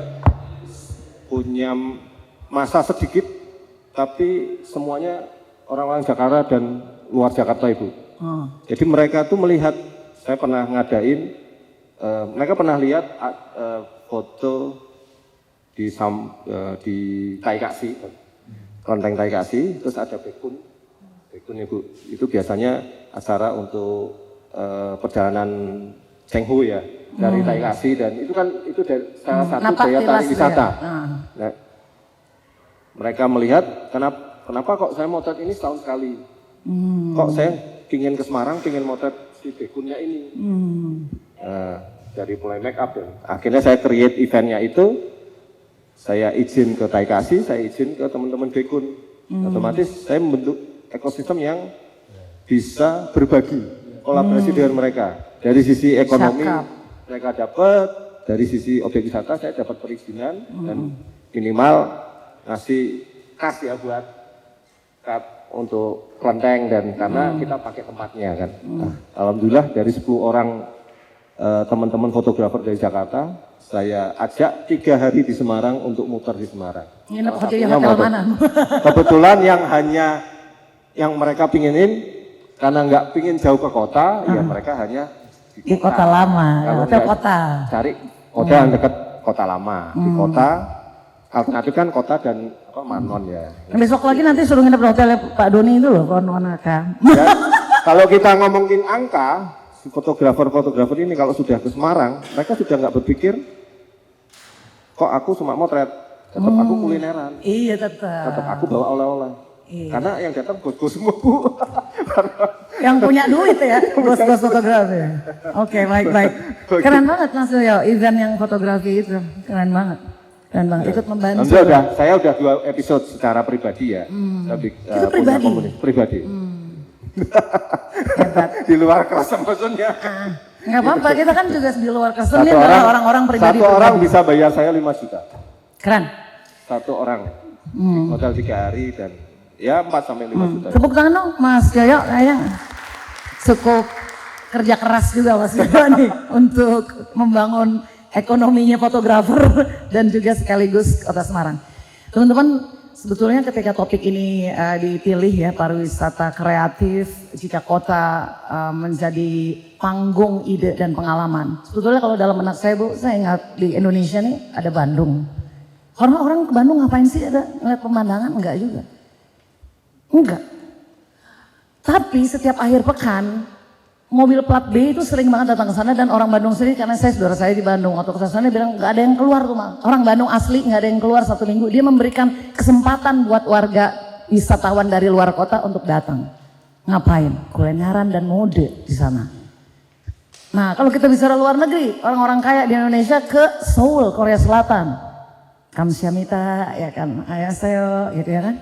punya masa sedikit, tapi semuanya orang-orang Jakarta dan luar Jakarta Ibu. Jadi mereka tuh melihat, saya pernah ngadain, mereka pernah lihat foto di Taikasi, kelenteng Taikasi, terus ada bekun Ibu. Itu biasanya acara untuk perjalanan Chenghu ya, dari Taikasi, dan itu kan dari salah satu daya tarik wisata. Nah, mereka melihat kenapa kok saya motret ini setahun sekali, kok saya ingin ke Semarang, ingin motret si bekunnya ini. dari mulai make up dan akhirnya saya create eventnya itu, saya izin ke Taikasi, saya izin ke teman-teman Dekun. Otomatis saya membentuk ekosistem yang bisa berbagi, kolaborasi dengan mereka. Dari sisi ekonomi mereka dapat, dari sisi objek wisata saya dapat perizinan dan minimal ngasih kas ya buat untuk kelenteng dan karena kita pakai tempatnya kan. Nah, alhamdulillah dari 10 orang teman-teman fotografer dari Jakarta, saya ajak 3 hari di Semarang untuk muter di Semarang. Nginep di hotel mana? Kebetulan yang mereka pinginin karena nggak pingin jauh ke kota, ya mereka hanya Di kota lama, hotel kota. Cari kota yang dekat kota lama, di kota. Alternatif kan kota dan Manon ya. Besok lagi nanti suruh nginep di hotel Pak Doni itu loh, kawan-kawan Kang. Ya, kalau kita ngomongin angka, fotografer ini kalau sudah ke Semarang, mereka sudah nggak berpikir, kok aku cuma motret, tetap aku kulineran, Iya tetap. aku bawa oleh-oleh. Karena yang datang bos-bos semua Bu. Yang punya duit ya, bos-bos fotografi. Oke, baik. Keren banget Mas Yoyo, event yang fotografi itu, keren banget. Keren banget, ikut membantu. Saya udah 2 episode secara pribadi ya. Itu pribadi? Pribadi. Di luar kelas maksudnya. Nggak apa-apa, kita kan juga di luar kesel nih adalah orang-orang pribadi. Satu orang bisa bayar saya 5 juta. Keren. Satu orang. Hotel 3 hari dan ya 4 sampai 5 juta. Tepuk tangan dong Mas Yoyo, kayaknya cukup kerja keras juga Mas Yoyo nih untuk membangun ekonominya fotografer dan juga sekaligus Kota Semarang. Teman-teman, sebetulnya ketika topik ini dipilih ya, pariwisata kreatif jika kota menjadi panggung ide dan pengalaman. Sebetulnya kalau dalam benak saya Bu, saya ingat di Indonesia nih ada Bandung. Orang ke Bandung ngapain sih, ada ngeliat pemandangan? Enggak juga. Enggak. Tapi setiap akhir pekan mobil plat B itu sering banget datang ke sana dan orang Bandung sendiri, karena saudara saya di Bandung waktu ke sana bilang nggak ada yang keluar tuh Mak. Orang Bandung asli nggak ada yang keluar 1 minggu. Dia memberikan kesempatan buat warga wisatawan dari luar kota untuk datang. Ngapain? Kulineran dan mode di sana. Nah kalau kita bicara luar negeri, orang-orang kaya di Indonesia ke Seoul, Korea Selatan. Kamsahamnida ya kan, ayahaseyo gitu ya kan.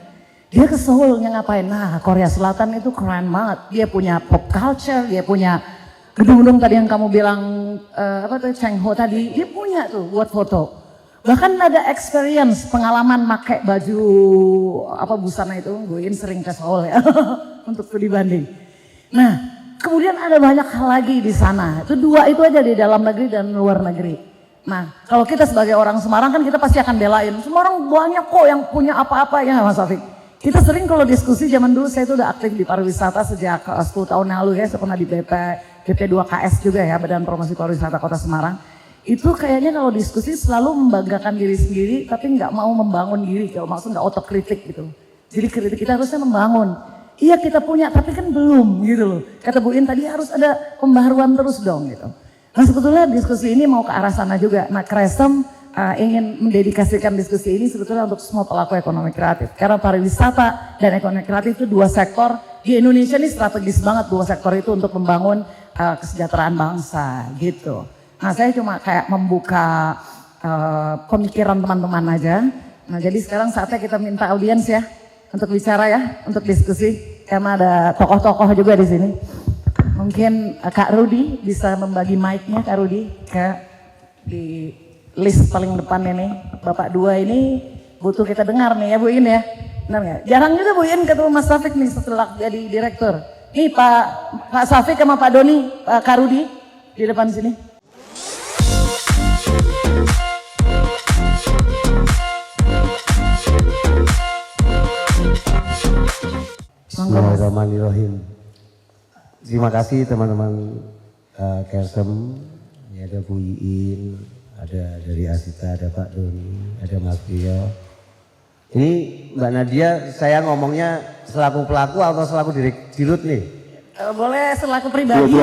Dia ke Seoul yang ngapain? Nah Korea Selatan itu keren banget. Dia punya pop culture, dia punya gedung-gedung tadi yang kamu bilang Chengho tadi. Dia punya tuh buat foto. Bahkan ada experience, pengalaman pakai baju busana itu. Gue sering ke Seoul ya untuk studi banding. Nah kemudian ada banyak hal lagi di sana. Itu 2 itu aja di dalam negeri dan luar negeri. Nah kalau kita sebagai orang Semarang kan kita pasti akan belain. Semarang banyak kok yang punya apa-apa ya Mas Taufik. Kita sering kalau diskusi, zaman dulu saya itu udah aktif di pariwisata sejak 10 tahun yang lalu ya. Saya pernah di BP2KS juga ya, Badan Promosi Pariwisata Kota Semarang. Itu kayaknya kalau diskusi selalu membanggakan diri sendiri tapi nggak mau membangun diri. Kalau maksud nggak otokritik gitu. Jadi kritik kita harusnya membangun. Iya kita punya tapi kan belum gitu loh. Kata Bu In tadi harus ada pembaharuan terus dong gitu. Nah sebetulnya diskusi ini mau ke arah sana juga. Nah Kresem ingin mendedikasikan diskusi ini sebetulnya untuk semua pelaku ekonomi kreatif. Karena pariwisata dan ekonomi kreatif itu 2 sektor di Indonesia ini strategis banget 2 sektor itu untuk membangun kesejahteraan bangsa gitu. Nah saya cuma kayak membuka pemikiran teman-teman aja. Nah jadi sekarang saatnya kita minta audiens ya untuk bicara ya, untuk diskusi. Karena ada tokoh-tokoh juga di sini. Mungkin Kak Rudi bisa membagi mic-nya Kak Rudi di list paling depan ini. Bapak 2 ini butuh kita dengar nih ya Bu In ya. Benar nggak? Jarang juga Bu In ketemu Mas Safik nih setelah jadi direktur. Nih Pak Safik sama Pak Doni, Pak Karudi di depan sini. Bismillahirrahmanirrahim. Terima kasih teman-teman Kresem, ya, ada Bu Iin, ada dari Asita, ada Pak Doni, ada Mas Rio. Ini Mbak Nadia, saya ngomongnya selaku pelaku atau selaku dirut nih? Boleh selaku pribadi.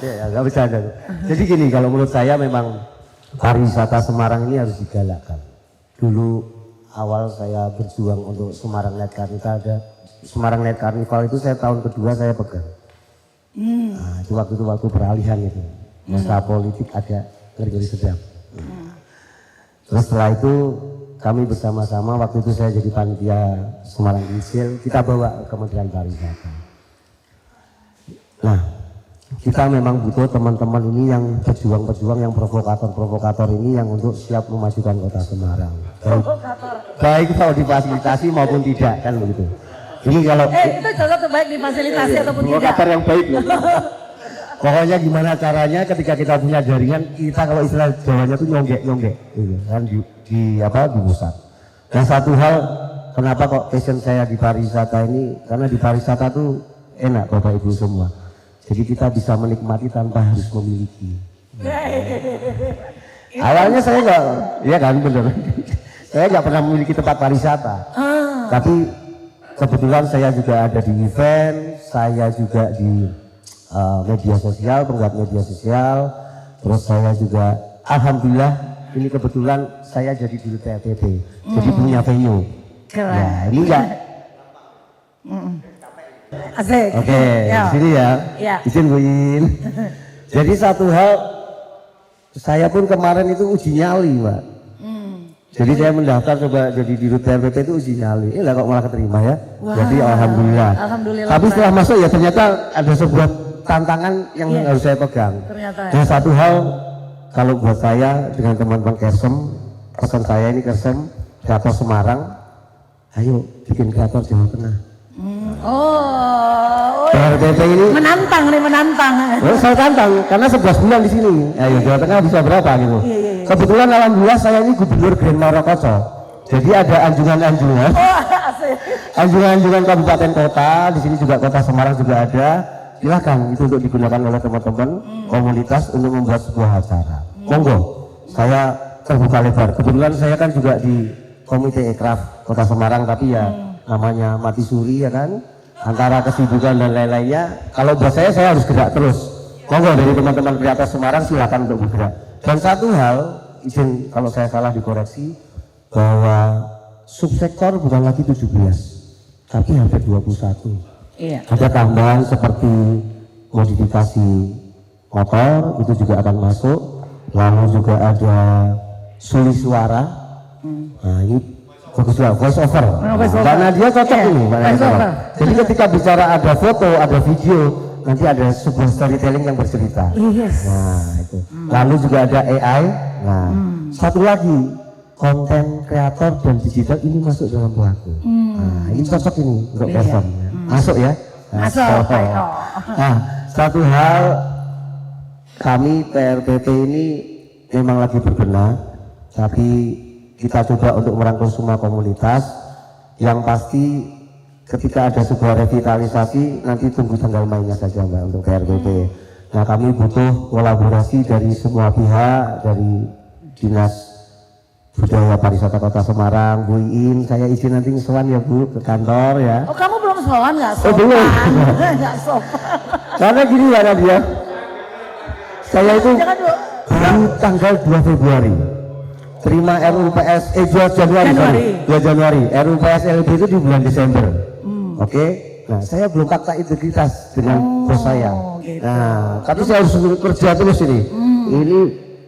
Iya, nggak bisa ada. Jadi gini, kalau menurut saya memang pariwisata Semarang ini harus digalakkan. Dulu awal saya berjuang untuk Semarang Night Carnival, Semarang Night Carnival itu saya tahun kedua saya pegang. Nah, itu waktu peralihan itu. Masa politik ada ngeri-ngeri sedap. Terus setelah itu kami bersama-sama, waktu itu saya jadi panitia Semarang Green, kita bawa ke Kementerian Pariwisata. Nah, kita memang butuh teman-teman ini yang pejuang-pejuang, yang provokator-provokator ini yang untuk siap memajukan kota Semarang. Baik kalau difasilitasi maupun tidak, kan begitu. Ini kalau itu cocok tuh baik difasilitasi ataupun tidak. provokator yang baik loh. Pokoknya gimana caranya ketika kita punya jaringan, kita kalau istilah Jawanya tuh nyonggek gitu, kan di pusat. Dan satu hal, kenapa kok passion saya di pariwisata ini, karena di pariwisata tuh enak Bapak Ibu semua. Jadi kita bisa menikmati tanpa harus memiliki. Awalnya saya nggak, iya kan bener. Saya nggak pernah memiliki tempat pariwisata. Tapi kebetulan saya juga ada di event, saya juga di media sosial, penggerak media sosial. Terus saya juga, alhamdulillah ini kebetulan saya jadi di PRPP, jadi punya venue. Keren. Ya, ini enggak. Asik. Oke, Ya. di sini ya. Ya. Izin Bu In. Jadi satu hal, saya pun kemarin itu uji nyali, Mbak. Jadi saya mendaftar coba jadi di PRPP itu uji nyali. Lah kok malah keterima ya. Jadi alhamdulillah. Alhamdulillah. Tapi setelah masuk ya ternyata ada sebuah tantangan yang harus saya pegang. Ternyata. Dan satu hal, kalau buat saya dengan teman-teman Kersem, pesan saya ini Kersem, kreator Semarang, ayo bikin kreator Jawa Tengah. PRPP ini Menantang. saya tantang karena 11 bulan di sini. Ayo Jawa Tengah bisa berapa gitu. Kebetulan alhamdulillah saya ini gubernur Grand Marokoco. Jadi ada anjungan-anjungan. Anjungan-anjungan kabupaten kota, di sini juga kota Semarang juga ada. Silakan itu untuk digunakan oleh teman-teman komunitas untuk membuat sebuah acara. Monggo, saya terbuka lebar. Kebetulan saya kan juga di Komite Ekraf Kota Semarang, tapi ya namanya mati suri ya kan, antara kesibukan dan lain-lainnya. Kalau buat saya harus gerak terus. Monggo dari teman-teman kreator Semarang silakan untuk bergerak. Dan satu hal, izin kalau saya salah dikoreksi, bahwa subsektor bukan lagi 17, tapi hampir 21. Iya. Ada tambahan seperti modifikasi motor, itu juga akan masuk. Lalu juga ada suli suara. Nah ini bagus juga, voice over. Karena dia cocok ini, Mbak Nadia. Jadi ketika bicara ada foto, ada video, nanti ada sebuah storytelling yang bercerita. Nah itu. Lalu juga ada AI. Nah satu lagi, konten kreator dan digital ini masuk dalam pelaku. Nah ini cocok ini untuk Kersem. Masuk ya. Masuk. Nah satu hal, kami PRPP ini memang lagi berbenah, tapi kita coba untuk merangkul semua komunitas. Yang pasti ketika ada sebuah revitalisasi, nanti tunggu tanggal mainnya saja Mbak untuk PRPP. Nah kami butuh kolaborasi dari semua pihak, dari Dinas Budaya Pariwisata Kota Semarang, Bu Iin, saya izin nanti ngesowan ya Bu ke kantor ya. Oh kamu belum sowan nggak sopan? Belum. Nggak sopan. Karena gini ya Nadia, saya itu Jangan dulu. baru tanggal 2 Februari terima RUPS 2 Januari. RUPS LB itu di bulan Desember. Oke. Nah saya belum fakta integritas dengan bos saya. Gitu. Nah tapi saya harus kerja terus ini. Ini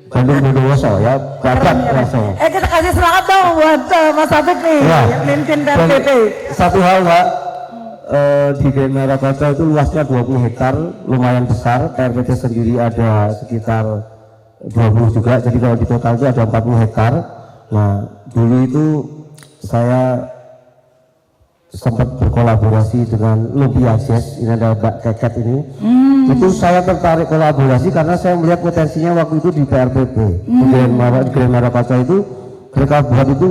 Bandung Bondowoso ya, Babat langsung. Kita kasih semangat dong buat Mas Afik nih, Ya. yang mimpin Dan PRPP. satu hal Mbak, di Grand Marokoco itu luasnya 20 hektar, lumayan besar. PRPT sendiri ada sekitar 20 juga, jadi kalau di total itu ada 40 hektar. Nah dulu itu saya sempat berkolaborasi dengan Lumpia Jazz, ini ada Mbak Keket ini. Itu saya tertarik kolaborasi karena saya melihat potensinya waktu itu di PRPP, di Grand Marokoco itu mereka buat itu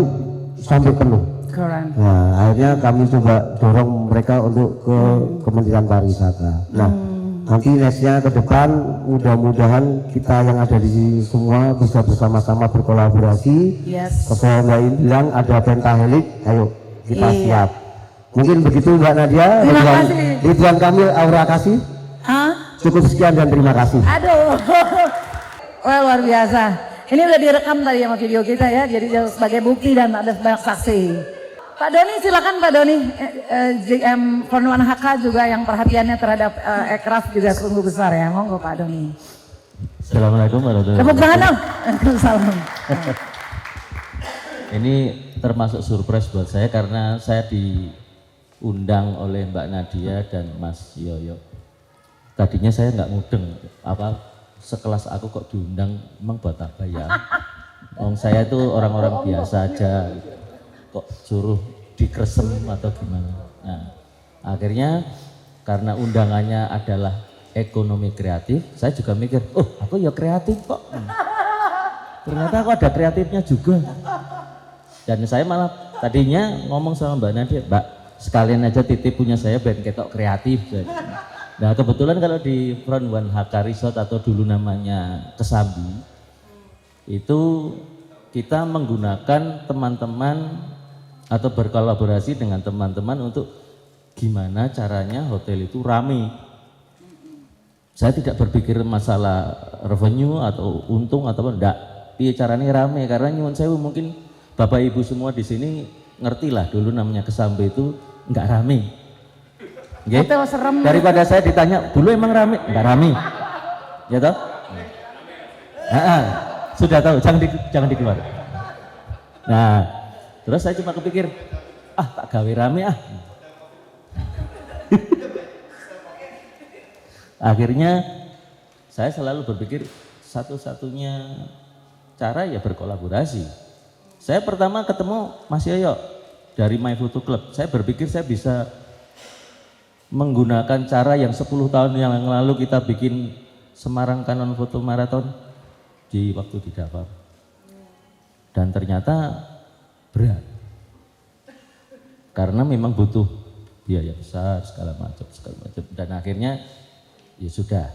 sampai penuh. Keren. Nah akhirnya kami coba dorong mereka untuk ke Kementerian Pariwisata. Nah nanti nextnya ke depan mudah-mudahan kita yang ada di sini semua bisa bersama-sama berkolaborasi. Yes. Sesuai Mbak In bilang ada pentahelik, ayo kita siap. Mungkin begitu Mbak Nadia. Terima kasih. Ridwan Kamil, Aura Kasih. Cukup sekian dan terima kasih. Aduh. Wah luar biasa. Ini udah direkam tadi sama video kita ya, jadi sebagai bukti dan ada banyak saksi. Pak Doni silakan Pak Doni, GM Formula 1 HK juga yang perhatiannya terhadap aircraft juga sungguh besar ya, monggo Pak Doni. Assalamualaikum warahmatullahi Tepuk tangan wabarakatuh. dong. Salam. Ini termasuk surprise buat saya karena saya diundang oleh Mbak Nadia dan Mas Yoyo. Tadinya saya nggak mudeng, apa sekelas aku kok diundang, emang buat apa ya? Saya itu orang-orang biasa aja, gitu. Kok suruh dikresem atau gimana? Nah, akhirnya karena undangannya adalah ekonomi kreatif, saya juga mikir, oh aku ya kreatif kok. Ternyata aku ada kreatifnya juga. Dan saya malah tadinya ngomong sama Mbak Nadia, Mbak sekalian aja titip punya saya band ketok kreatif. Nah kebetulan kalau di Front One HK Resort atau dulu namanya Kesambi, itu kita menggunakan teman-teman atau berkolaborasi dengan teman-teman untuk gimana caranya hotel itu rame. Saya tidak berpikir masalah revenue atau untung atau enggak, iya caranya rame karena nyuwun sewu mungkin Bapak Ibu semua di sini ngerti lah dulu namanya Kesambi itu enggak rame. Okay? Hotel serem. Daripada saya ditanya dulu emang rame, enggak rame, ya toh? Sudah tahu, jangan dikeluar. Nah, terus saya cuma kepikir, tak gawe rame ah. Akhirnya saya selalu berpikir satu-satunya cara ya berkolaborasi. Saya pertama ketemu Mas Yoyo dari My Photo Club. Saya berpikir saya bisa menggunakan cara yang 10 tahun yang lalu kita bikin Semarang Canon Photo Marathon di waktu di Dapar. Dan ternyata berat. Karena memang butuh biaya besar segala macam. Dan akhirnya ya sudah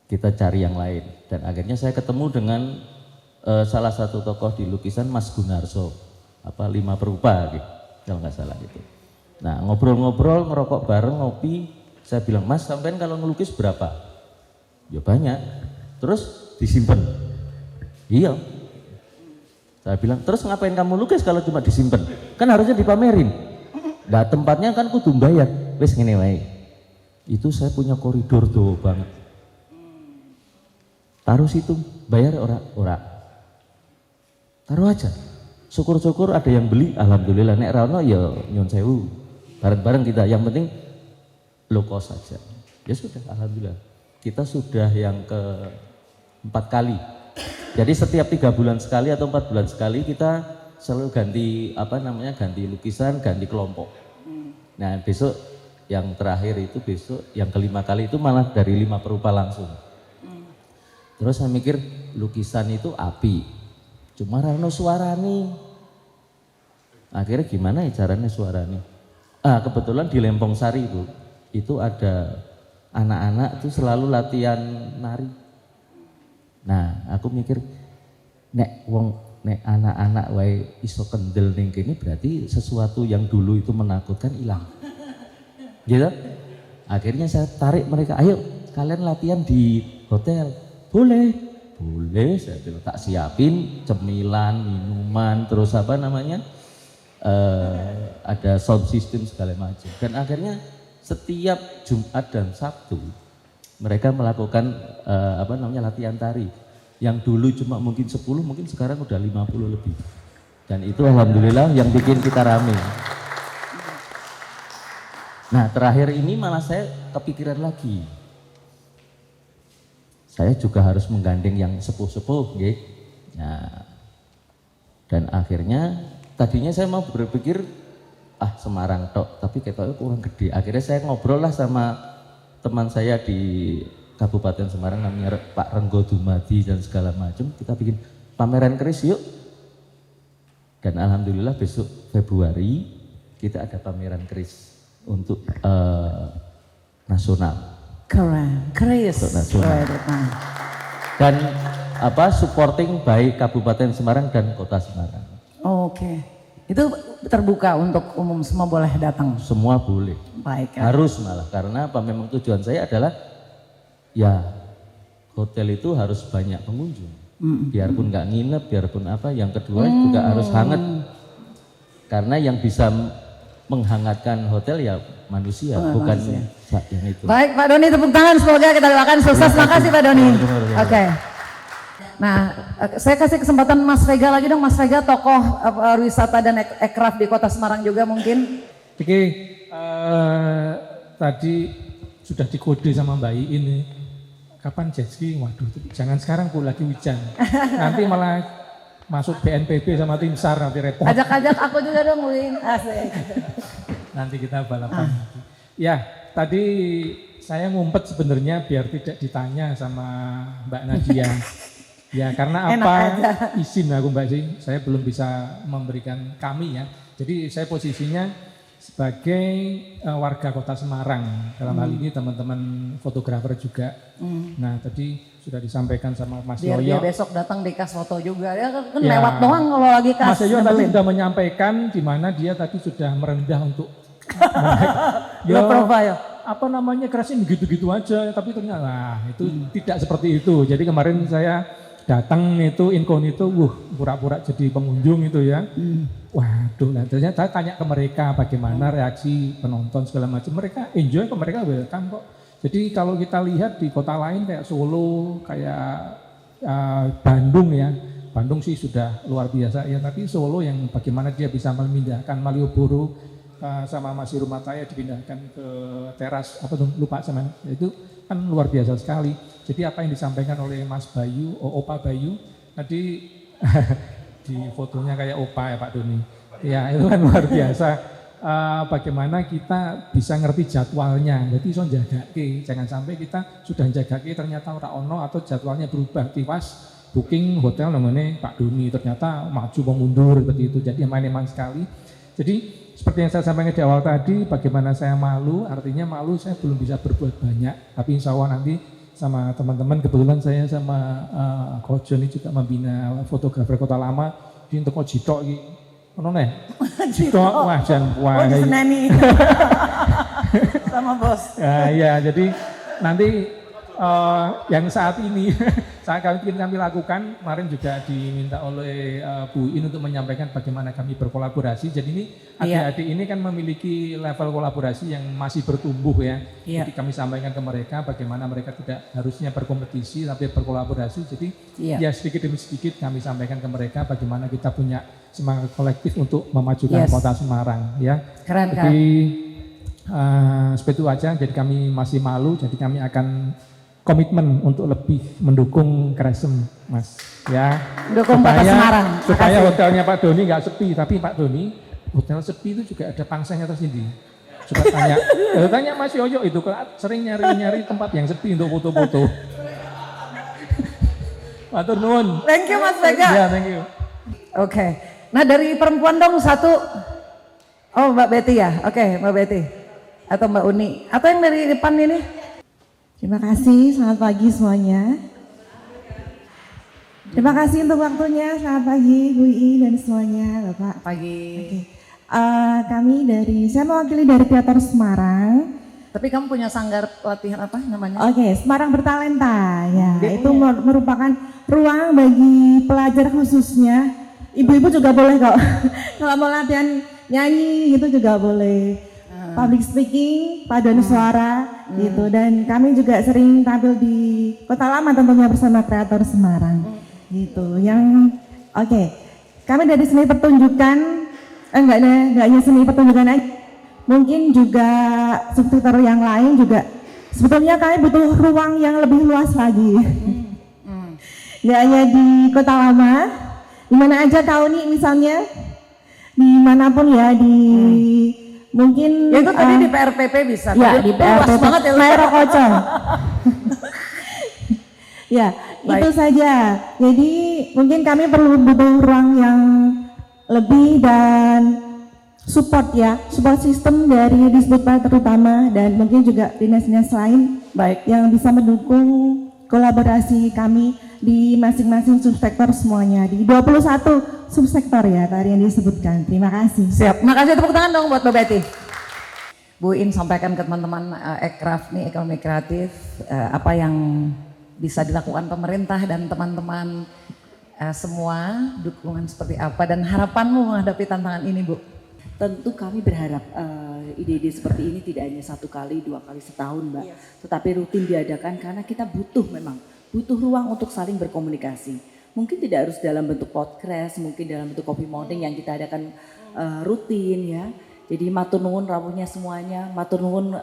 kita cari yang lain. Dan akhirnya saya ketemu dengan salah satu tokoh di lukisan Mas Gunarso, 5 perupa gitu, kalau nggak salah gitu. Nah ngobrol-ngobrol, ngerokok bareng, ngopi, saya bilang Mas sampean kalau ngelukis berapa? Ya banyak, terus disimpan. Iya. Saya bilang terus ngapain kamu lukis kalau cuma disimpan? Kan harusnya dipamerin. Nah tempatnya kan kudu bayar, wes ngene wae. Itu saya punya koridor tuh banget. Taruh situ, bayar ora. Taruh aja. Syukur-syukur ada yang beli, alhamdulillah. Nek rano ya nyun sewu. Bareng-bareng kita, yang penting low cost saja. Ya sudah, alhamdulillah. Kita sudah yang ke-4 kali. Jadi setiap 3 bulan sekali atau 4 bulan sekali kita selalu ganti lukisan, ganti kelompok. Nah besok yang terakhir itu besok, yang ke-5 kali itu malah dari 5 perupa langsung. Terus saya mikir lukisan itu api. Cuma rano suarane. Akhirnya gimana ya caranya suarane? Kebetulan di Lempong Sari itu ada anak-anak itu selalu latihan nari. Nah, aku mikir nek anak-anak wae iso kendel ning kene berarti sesuatu yang dulu itu menakutkan hilang. Gitu? Akhirnya saya tarik mereka, ayo kalian latihan di hotel. Boleh, saya bilang tak siapin cemilan, minuman, terus ada sound system segala macam. Dan akhirnya setiap Jumat dan Sabtu mereka melakukan latihan tari. Yang dulu cuma mungkin 10, mungkin sekarang udah 50 lebih. Dan itu alhamdulillah yang bikin kita rame. Nah terakhir ini malah saya kepikiran lagi. Saya juga harus menggandeng yang sepuh-sepuh, gitu. Nah, dan akhirnya tadinya saya mau berpikir Semarang tok, tapi ketoknya kurang gede. Akhirnya saya ngobrol lah sama teman saya di Kabupaten Semarang namanya Pak Renggo Dumadi dan segala macam. Kita bikin pameran keris yuk. Dan alhamdulillah besok Februari kita ada pameran keris untuk nasional. Keren, keris. Dan supporting baik Kabupaten Semarang dan Kota Semarang. Oke. Itu terbuka untuk umum, semua boleh datang. Semua boleh. Baik. Harus malah karena memang tujuan saya adalah ya hotel itu harus banyak pengunjung. Biarpun nggak nginep, biarpun apa. Yang kedua juga harus hangat. Karena yang bisa menghangatkan hotel ya manusia, bukan yang itu. Baik Pak Doni, tepuk tangan, semoga kita doakan sukses. Makasih Pak Doni. Oke. Nah, saya kasih kesempatan Mas Vega lagi dong. Mas Vega, tokoh wisata dan ekraf di Kota Semarang juga mungkin. Oke, tadi sudah dikode sama Mbak Iin nih. Kapan jet ski? Waduh, jangan sekarang pun lagi hujan. Nanti malah masuk BNPB sama tim SAR nanti repot. Ajak-ajak aku juga dong, Win. Asik. Nanti kita balapan. Ya, tadi saya ngumpet sebenarnya biar tidak ditanya sama Mbak Nadia. Ya, karena apa izin aku Mbak sih, saya belum bisa memberikan kami ya. Jadi saya posisinya sebagai warga Kota Semarang. Dalam hal ini teman-teman fotografer juga. Nah, tadi sudah disampaikan sama Mas Biar Yoyo. dia besok datang dikasih foto juga. Dia kan lewat doang kalau lagi kasih. Mas Yoyo tadi sudah menyampaikan di mana dia tadi sudah merendah untuk ya, profile. Apa namanya kerasin gitu-gitu aja, tapi ternyata itu tidak seperti itu. Jadi kemarin saya datang itu incognito, pura-pura jadi pengunjung itu ya. Waduh, nah ternyata tanya ke mereka bagaimana reaksi penonton segala macam. Mereka enjoy kok, mereka welcome kok. Jadi kalau kita lihat di kota lain kayak Solo, kayak Bandung ya, Bandung sih sudah luar biasa ya, tapi Solo yang bagaimana dia bisa memindahkan Malioboro sama Masih Rumah Taya dipindahkan ke teras, apa tuh lupa sama, itu kan luar biasa sekali. Jadi apa yang disampaikan oleh Mas Bayu, Opa Bayu, tadi di fotonya kayak Opa ya Pak Doni, ya itu kan luar biasa. Bagaimana kita bisa ngerti jadwalnya, jadi so jagake, jangan sampai kita sudah jagake ternyata ora ono atau jadwalnya berubah, tiwas booking hotel namanya Pak Doni ternyata maju mundur seperti itu, jadi eman-eman sekali. Jadi seperti yang saya sampaikan di awal tadi, bagaimana saya malu, artinya malu saya belum bisa berbuat banyak, tapi insya Allah nanti sama teman-teman, kebetulan saya sama Coach Joni juga membina fotografer Kota Lama di Toko Jito gitu. Ono nih, Jito wah jangan wah Senani. Sama bos. Ya, jadi nanti yang saat ini kami lakukan, kemarin juga diminta oleh Bu In untuk menyampaikan bagaimana kami berkolaborasi. Jadi ini adik-adik ini kan memiliki level kolaborasi yang masih bertumbuh ya. Jadi kami sampaikan ke mereka bagaimana mereka tidak harusnya berkompetisi tapi berkolaborasi. Jadi ya sedikit demi sedikit kami sampaikan ke mereka bagaimana kita punya semangat kolektif untuk memajukan Kota Semarang ya. Keren kan. Jadi seperti itu aja. Jadi kami masih malu. Jadi kami akan komitmen untuk lebih mendukung Kresem, Mas. Ya. Mendukung Kota Semarang. Supaya hotelnya Pak Doni nggak sepi. Tapi Pak Doni, hotel sepi itu juga ada pangsanya tersendiri. Coba tanya Mas Yoyo itu sering nyari tempat yang sepi untuk foto-foto. Matur nuwun. Thank you Mas Vega. Ya, thank you. Oke. Nah dari perempuan dong satu. Oh Mbak Betty ya. Oke, Mbak Betty. Atau Mbak Uni. Atau yang dari depan ini. Terima kasih, selamat pagi semuanya. Terima kasih untuk waktunya, selamat pagi Bu I dan semuanya Bapak. Pagi. Oke. Saya mewakili dari Teater Semarang. Tapi kamu punya sanggar latihan apa namanya? Oke, Semarang Bertalenta. Ya, itu merupakan ruang bagi pelajar khususnya. Ibu-ibu juga boleh kok. Kalau mau latihan nyanyi gitu juga boleh. Public speaking, paduan suara gitu. Dan kami juga sering tampil di Kota Lama tentunya bersama kreator Semarang gitu. Kami dari seni pertunjukan, enggak hanya seni pertunjukan aja. Mungkin juga subsektor yang lain juga. Sebetulnya kami butuh ruang yang lebih luas lagi. Enggak hanya di Kota Lama, di mana aja kau nih misalnya, dimanapun ya mungkin ya itu tadi di PRPP bisa. Ya di PRPP banget ya. Maero Kocong. Ya itu saja. Jadi mungkin kami butuh ruang yang lebih dan support sistem dari Disbudpar terutama dan mungkin juga dinas-dinas lain yang bisa mendukung kolaborasi kami di masing-masing subsektor semuanya, di 21 subsektor ya tadi yang disebutkan. Terima kasih. Siap, makasih, tepuk tangan dong buat Mbak Betty. Bu In sampaikan ke teman-teman Ekraf nih, ekonomi kreatif, apa yang bisa dilakukan pemerintah dan teman-teman semua, dukungan seperti apa dan harapanmu menghadapi tantangan ini Bu? Tentu kami berharap ide-ide seperti ini tidak hanya 1 kali, 2 kali setahun Mbak, tetapi rutin diadakan karena kita butuh ruang untuk saling berkomunikasi. Mungkin tidak harus dalam bentuk podcast, mungkin dalam bentuk coffee morning yang kita adakan rutin ya. Jadi matur nuwun rawuhnya semuanya, matur nuwun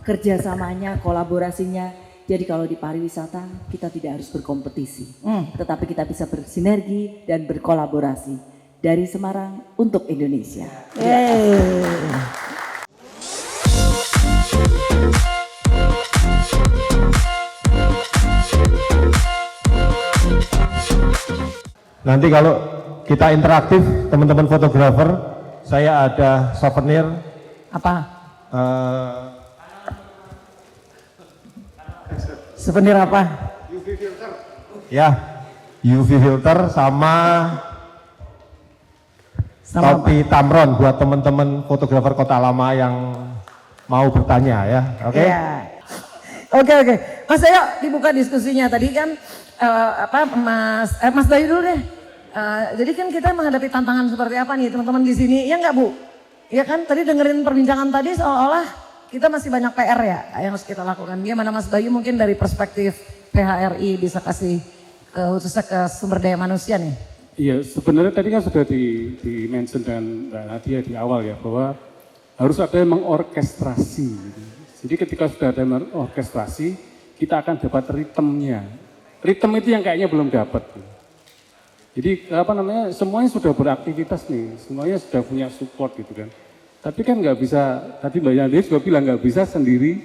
kerjasamanya, kolaborasinya. Jadi kalau di pariwisata kita tidak harus berkompetisi, tetapi kita bisa bersinergi dan berkolaborasi. Dari Semarang untuk Indonesia. Nanti kalau kita interaktif, teman-teman fotografer, saya ada souvenir. Apa? Souvenir apa? UV filter. Ya, UV filter sama topi Tamron buat teman-teman fotografer Kota Lama yang mau bertanya ya, oke? Iya. Oke. Mas ayo dibuka diskusinya tadi kan Mas Bayu dulu deh. Jadi kan kita menghadapi tantangan seperti apa nih teman-teman di sini, ya nggak Bu? Iya kan tadi dengerin perbincangan tadi seolah-olah kita masih banyak PR ya yang harus kita lakukan. Gimana Mas Bayu mungkin dari perspektif PHRI bisa kasih khususnya ke sumber daya manusia nih? Iya, sebenarnya tadi kan sudah di-mention dengan Mbak Nadia di awal ya, bahwa harus ada yang mengorkestrasi. Gitu. Jadi ketika sudah ada orkestrasi, kita akan dapat ritmenya. Ritme itu yang kayaknya belum dapat. Jadi semuanya sudah beraktivitas nih, semuanya sudah punya support gitu kan. Tapi kan nggak bisa, tadi Mbak Nadia juga bilang nggak bisa sendiri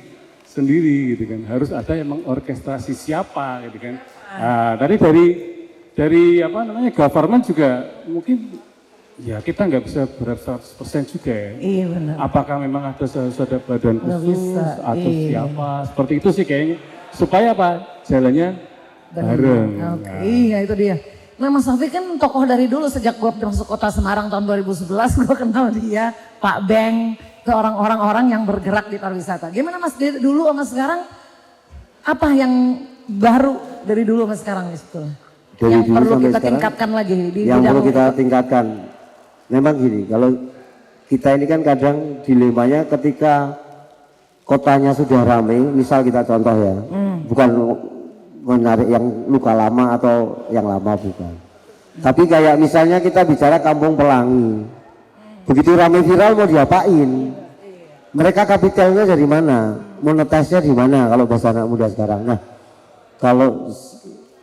gitu kan. Harus ada yang mengorkestrasi siapa gitu kan. Nah, tadi dari government juga mungkin ya kita nggak bisa berat 100% juga ya. Iya benar. Apakah memang ada badan khusus atau siapa? Seperti itu sih kayaknya. Supaya apa? Jalannya bareng. Oke, iya itu dia. Nah Mas Taufik kan tokoh dari dulu sejak gue masuk kota Semarang tahun 2011 gue kenal dia, Pak Beng, ke orang-orang yang bergerak di pariwisata. Gimana Mas dulu sama sekarang? Apa yang baru dari dulu sama sekarang nih sebetulnya? Yang perlu kita tingkatkan lagi di yang bidang perlu kita tingkatkan. Memang gini, kalau kita ini kan kadang dilemanya ketika kotanya sudah ramai, misal kita contoh ya, bukan menarik yang luka lama atau yang lama bukan. Tapi kayak misalnya kita bicara Kampung Pelangi, begitu ramai viral mau diapain? Mereka kapitalnya dari mana? Monetasnya di mana kalau bahasa anak muda sekarang? Nah, kalau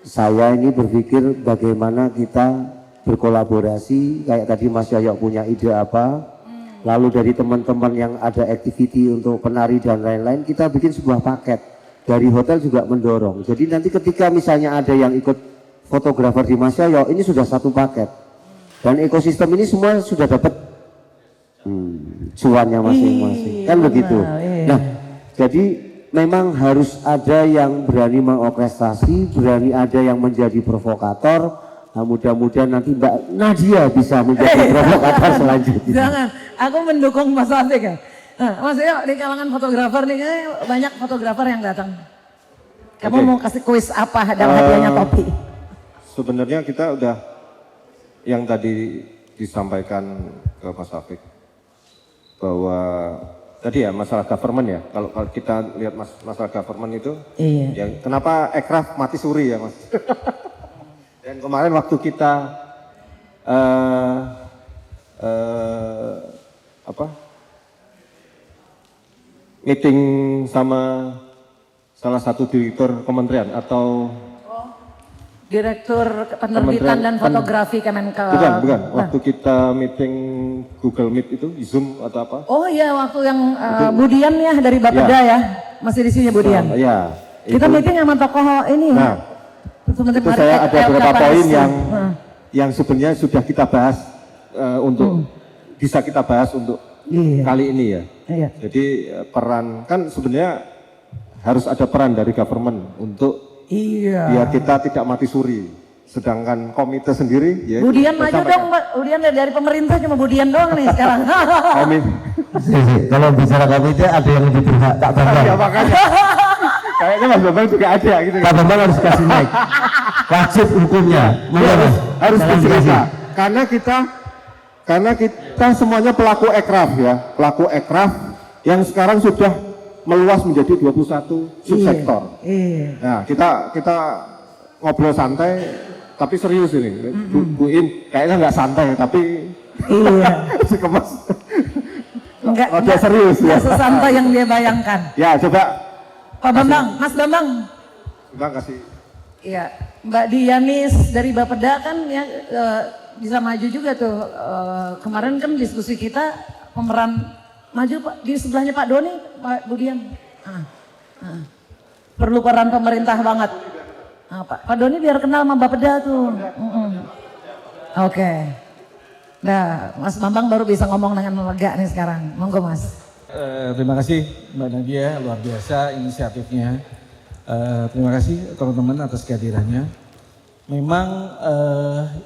saya ini berpikir bagaimana kita berkolaborasi, kayak tadi Mas Yoyo punya ide apa, lalu dari teman-teman yang ada activity untuk penari dan lain-lain, kita bikin sebuah paket. Dari hotel juga mendorong. Jadi nanti ketika misalnya ada yang ikut fotografer di Mas Yoyo, ini sudah satu paket. Dan ekosistem ini semua sudah dapat cuannya masing-masing. Kan begitu. Nah, jadi memang harus ada yang berani mengorkestrasi, berani ada yang menjadi provokator. Nah, mudah-mudahan nanti Mbak Nadia bisa menjadi provokator selanjutnya. Jangan, aku mendukung Mas Taufik ya. Nah, Mas Yoyo di kalangan fotografer nih banyak fotografer yang datang. Kamu mau kasih kuis apa dalam hadiahnya topi? Sebenarnya kita udah yang tadi disampaikan ke Mas Taufik bahwa tadi ya masalah government ya. Kalau kita lihat masalah government itu, ya kenapa aircraft mati suri ya Mas? Dan kemarin waktu kita meeting sama salah satu direktur kementerian atau Direktur Penerbitan dan Fotografi Kemenkeu. Bukan. Waktu kita meeting Google Meet itu, Zoom atau apa? Oh iya, waktu yang Budian ya dari Bapeda ya. Masih di sini Budian. Ya. Kita meeting sama tokoh ini. Nah, itu saya ada beberapa poin yang sebenarnya sudah kita bahas untuk bisa kita bahas untuk kali ini ya. Jadi peran kan sebenarnya harus ada peran dari government untuk biar kita tidak mati suri. Sedangkan komite sendiri ya. Budian maju dong Mbak. Budian dari pemerintah cuma Budian doang nih sekarang. Kalau bicara komite ada yang lebih berhak, Kak Bambang. Ya makanya. Kayaknya Mas Bambang juga ada gitu. Kak Bambang harus kasih mic. Wajib hukumnya. Harus dicerita. Karena kita Karena kita semuanya pelaku ekraf ya, pelaku ekraf yang sekarang sudah meluas menjadi 21 subsektor. Iya. Nah, kita ngobrol santai tapi serius ini. Bu In kayaknya nggak santai tapi Iya. si kemas. Enggak serius ya. enggak sesantai yang dia bayangkan. Ya, coba Pak Bambang, Mas Bambang. Bang kasih. Iya, Mbak Dianis dari Bapeda kan ya bisa maju juga tuh. Kemarin kan diskusi kita pemeran maju Pak di sebelahnya Pak Doni, Pak Budian. Perlu peran pemerintah banget. Pak Doni biar kenal sama Bapeda tuh. Oke. Nah, Mas Bambang baru bisa ngomong dengan lega nih sekarang. Monggo Mas. Terima kasih Mbak Nadia, luar biasa inisiatifnya. Terima kasih teman-teman atas kehadirannya. Memang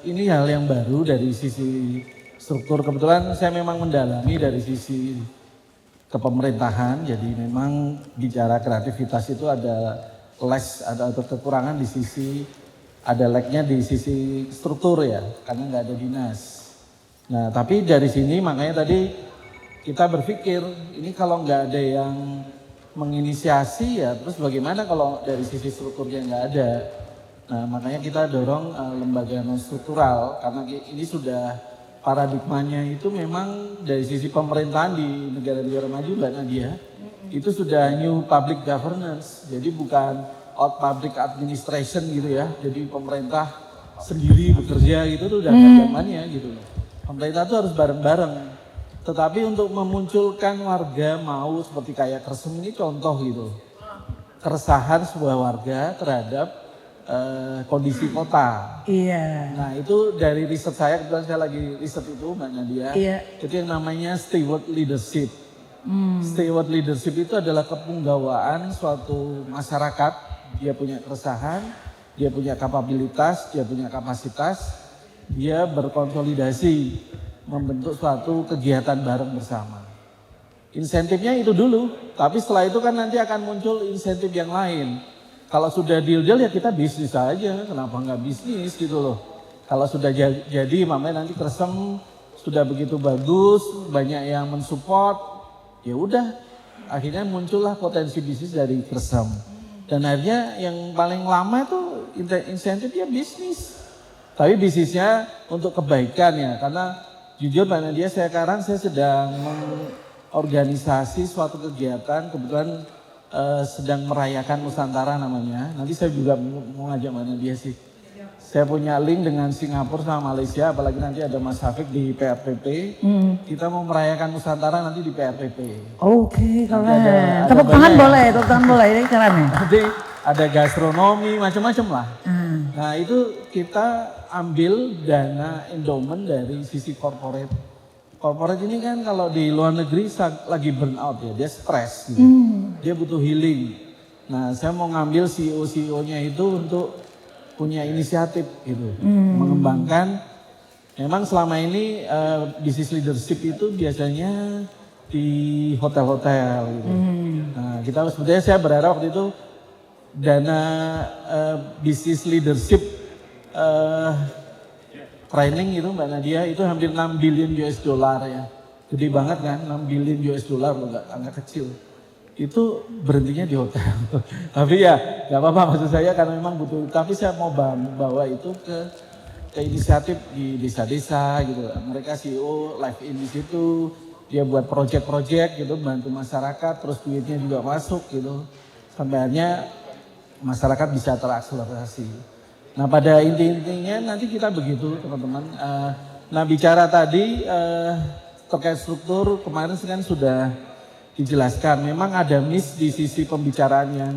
ini hal yang baru dari sisi struktur. Kebetulan saya memang mendalami dari sisi kepemerintahan. Jadi memang bicara kreativitas itu ada less, ada kekurangan di sisi, ada lagnya di sisi struktur ya, karena nggak ada dinas. Nah tapi dari sini makanya tadi kita berpikir ini kalau nggak ada yang menginisiasi ya terus bagaimana kalau dari sisi strukturnya nggak ada. Nah makanya kita dorong lembaga non struktural karena ini sudah paradigmanya itu memang dari sisi pemerintahan di negara-negara maju Mbak Nadia itu sudah new public governance, jadi bukan out public administration gitu ya, jadi pemerintah sendiri bekerja gitu tuh udah zamannya gitu loh. Pemerintah tuh harus bareng-bareng. Tetapi untuk memunculkan warga mau seperti kayak Kersem ini contoh gitu. Keresahan sebuah warga terhadap kondisi kota. Iya. Nah itu dari riset saya, kebetulan saya lagi riset itu Mbak Nadia. Iya. Itu yang namanya steward leadership. Steward leadership itu adalah kepunggawaan suatu masyarakat. Dia punya keresahan, dia punya kapabilitas, dia punya kapasitas. Dia berkonsolidasi, membentuk suatu kegiatan bareng bersama. Insentifnya itu dulu, tapi setelah itu kan nanti akan muncul insentif yang lain. Kalau sudah deal-deal ya kita bisnis aja, kenapa nggak bisnis gitu loh. Kalau sudah jadi makanya nanti Kersem sudah begitu bagus, banyak yang mensupport, ya udah akhirnya muncullah potensi bisnis dari Kersem. Dan akhirnya yang paling lama itu insentifnya bisnis. Tapi bisnisnya untuk kebaikan ya, karena jujur Mbak Nadia sekarang saya sedang mengorganisasi suatu kegiatan, kebetulan sedang merayakan Nusantara namanya. Nanti saya juga mau ngajak Mbak Nadia sih. Saya punya link dengan Singapura sama Malaysia, apalagi nanti ada Mas Hafik di PRPP. Kita mau merayakan Nusantara nanti di PRPP. Oke, keren. ada Tepuk tangan boleh, tepuk tangan boleh, ini keren ya. Nanti ada gastronomi, macam-macam lah. Nah itu kita ambil dana endowment dari sisi corporate. Corporate ini kan kalau di luar negeri lagi burnout ya, dia stres gitu. Dia butuh healing. Nah saya mau ngambil CEO-nya itu untuk punya inisiatif gitu. Mengembangkan, memang selama ini business leadership itu biasanya di hotel-hotel gitu. Nah kita sebetulnya saya berharap waktu itu dana business leadership training itu Mbak Nadia itu hampir 6 billion US dollar ya. Gede banget kan, 6 billion US dollar loh, gak angka kecil. Itu berhentinya di hotel. Tapi ya gak apa-apa maksud saya karena memang butuh. Tapi saya mau bawa itu ke inisiatif di desa-desa gitu. Mereka CEO live in di situ. Dia buat project-project gitu, bantu masyarakat, terus duitnya juga masuk gitu. Sampai akhirnya masyarakat bisa terakselerasi. Nah pada intinya nanti kita begitu teman-teman. Nah bicara tadi terkait struktur kemarin kan sudah dijelaskan. Memang ada miss di sisi pembicaraan yang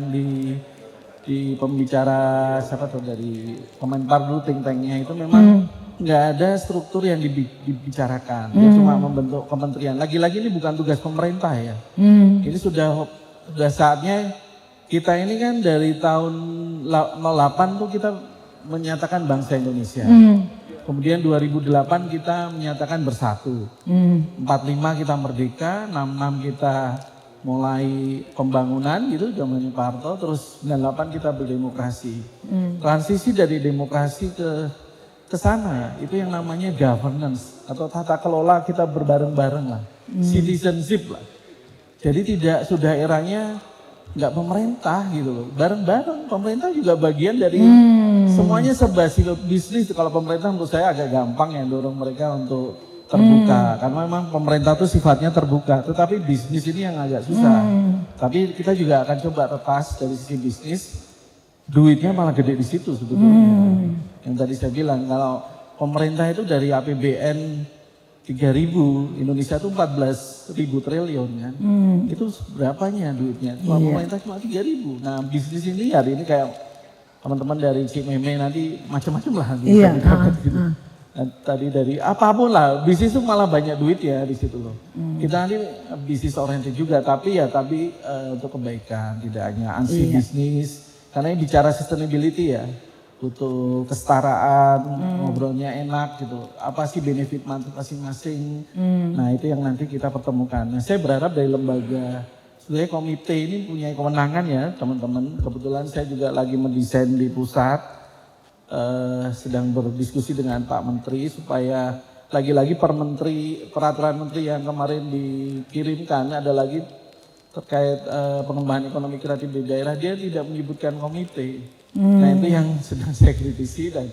di pembicara siapa tuh dari Kemenpar dulu think tanknya itu memang nggak ada struktur yang dibicarakan. Dia cuma membentuk kementerian. Lagi-lagi ini bukan tugas pemerintah ya. Ini sudah saatnya kita ini kan dari tahun 08 tuh kita menyatakan bangsa Indonesia. Kemudian 2008 kita menyatakan bersatu. 45 kita merdeka, 66 kita mulai pembangunan gitu zamannya Pak Harto, terus 98 kita berdemokrasi. Transisi dari demokrasi ke ke sana. Itu yang namanya governance atau tata kelola kita berbareng-bareng lah. Citizenship lah. Jadi tidak sudah eranya nggak pemerintah gitu loh. Bareng-bareng pemerintah juga bagian dari semuanya serba bisnis. Kalau pemerintah menurut saya agak gampang ya dorong mereka untuk terbuka. Karena memang pemerintah tuh sifatnya terbuka. Tetapi bisnis ini yang agak susah. Tapi kita juga akan coba retas dari sisi bisnis. Duitnya malah gede di situ sebetulnya. Yang tadi saya bilang kalau pemerintah itu dari APBN 3.000, Indonesia itu 14.000 triliun kan. Itu berapanya duitnya? Cuma pemerintah cuma 3.000. Nah bisnis ini hari ini kayak teman-teman dari Cimeme nanti macam-macam lah. Gitu. Nah, tadi dari apapun lah, bisnis itu malah banyak duit ya di situ loh. Kita nanti bisnis oriented juga, tapi untuk kebaikan, tidak hanya ansi bisnis. Karena ini bicara sustainability ya. Butuh kesetaraan, ngobrolnya enak gitu. Apa sih benefit masing-masing? Nah itu yang nanti kita pertemukan. Nah saya berharap dari lembaga, sebenarnya komite ini punya kewenangan ya teman-teman. Kebetulan saya juga lagi mendesain di pusat, sedang berdiskusi dengan Pak Menteri supaya lagi-lagi peraturan menteri yang kemarin dikirimkan ada lagi terkait pengembangan ekonomi kreatif di daerah, dia tidak menyebutkan komite. Nah itu yang sedang saya kritisi dan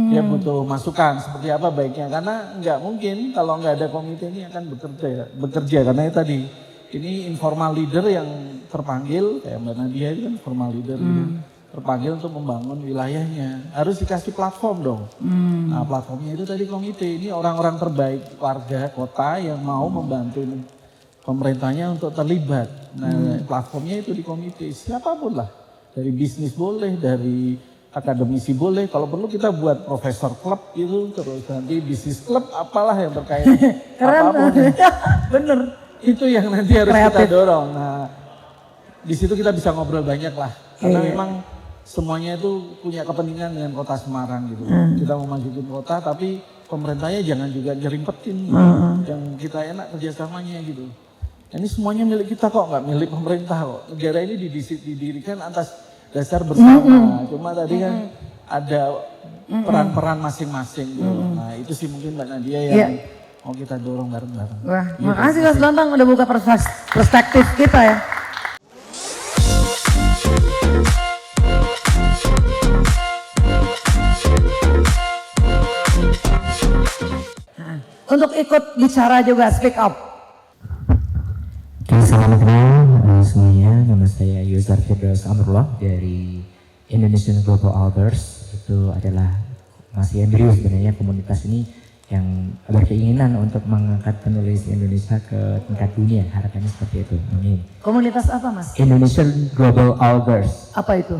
dia butuh masukan seperti apa baiknya. Karena nggak mungkin kalau nggak ada komite ini akan bekerja. Karena tadi ini informal leader yang terpanggil, kayak Mbak Nadia itu kan informal leader terpanggil untuk membangun wilayahnya. Harus dikasih platform dong. Nah platformnya itu tadi komite, ini orang-orang terbaik warga kota yang mau membantu pemerintahnya untuk terlibat. Nah platformnya itu di komite, siapapun lah. Dari bisnis boleh, dari akademisi boleh. Kalau perlu kita buat profesor klub gitu, terus nanti bisnis klub apalah yang terkait. Apapun. Bener. Itu yang nanti harus kita dorong. Nah di situ kita bisa ngobrol banyak lah. Karena memang semuanya itu punya kepentingan dengan kota Semarang gitu. Kita mau majuin kota tapi pemerintahnya jangan juga nyerimpetin. Yang kita enak kerjasamanya gitu. Ini semuanya milik kita kok, nggak milik pemerintah kok. Negara ini didirikan atas dasar bersama. Cuma tadi kan ada peran-peran masing-masing. Gitu. Nah itu sih mungkin Mbak Nadia yang mau kita dorong bareng-bareng. Wah, makasih Mas Bambang udah buka perspektif kita ya. Untuk ikut bicara juga, speak up. Oke, salam kenal semuanya. Nama saya Yusar Firdaus Amrullah dari Indonesian Global Elders. Itu adalah masih embryo sebenarnya komunitas ini yang berkeinginan untuk mengangkat penulis Indonesia ke tingkat dunia. Harapannya seperti itu. Amin. Komunitas apa Mas? Indonesian Global Elders. Apa itu?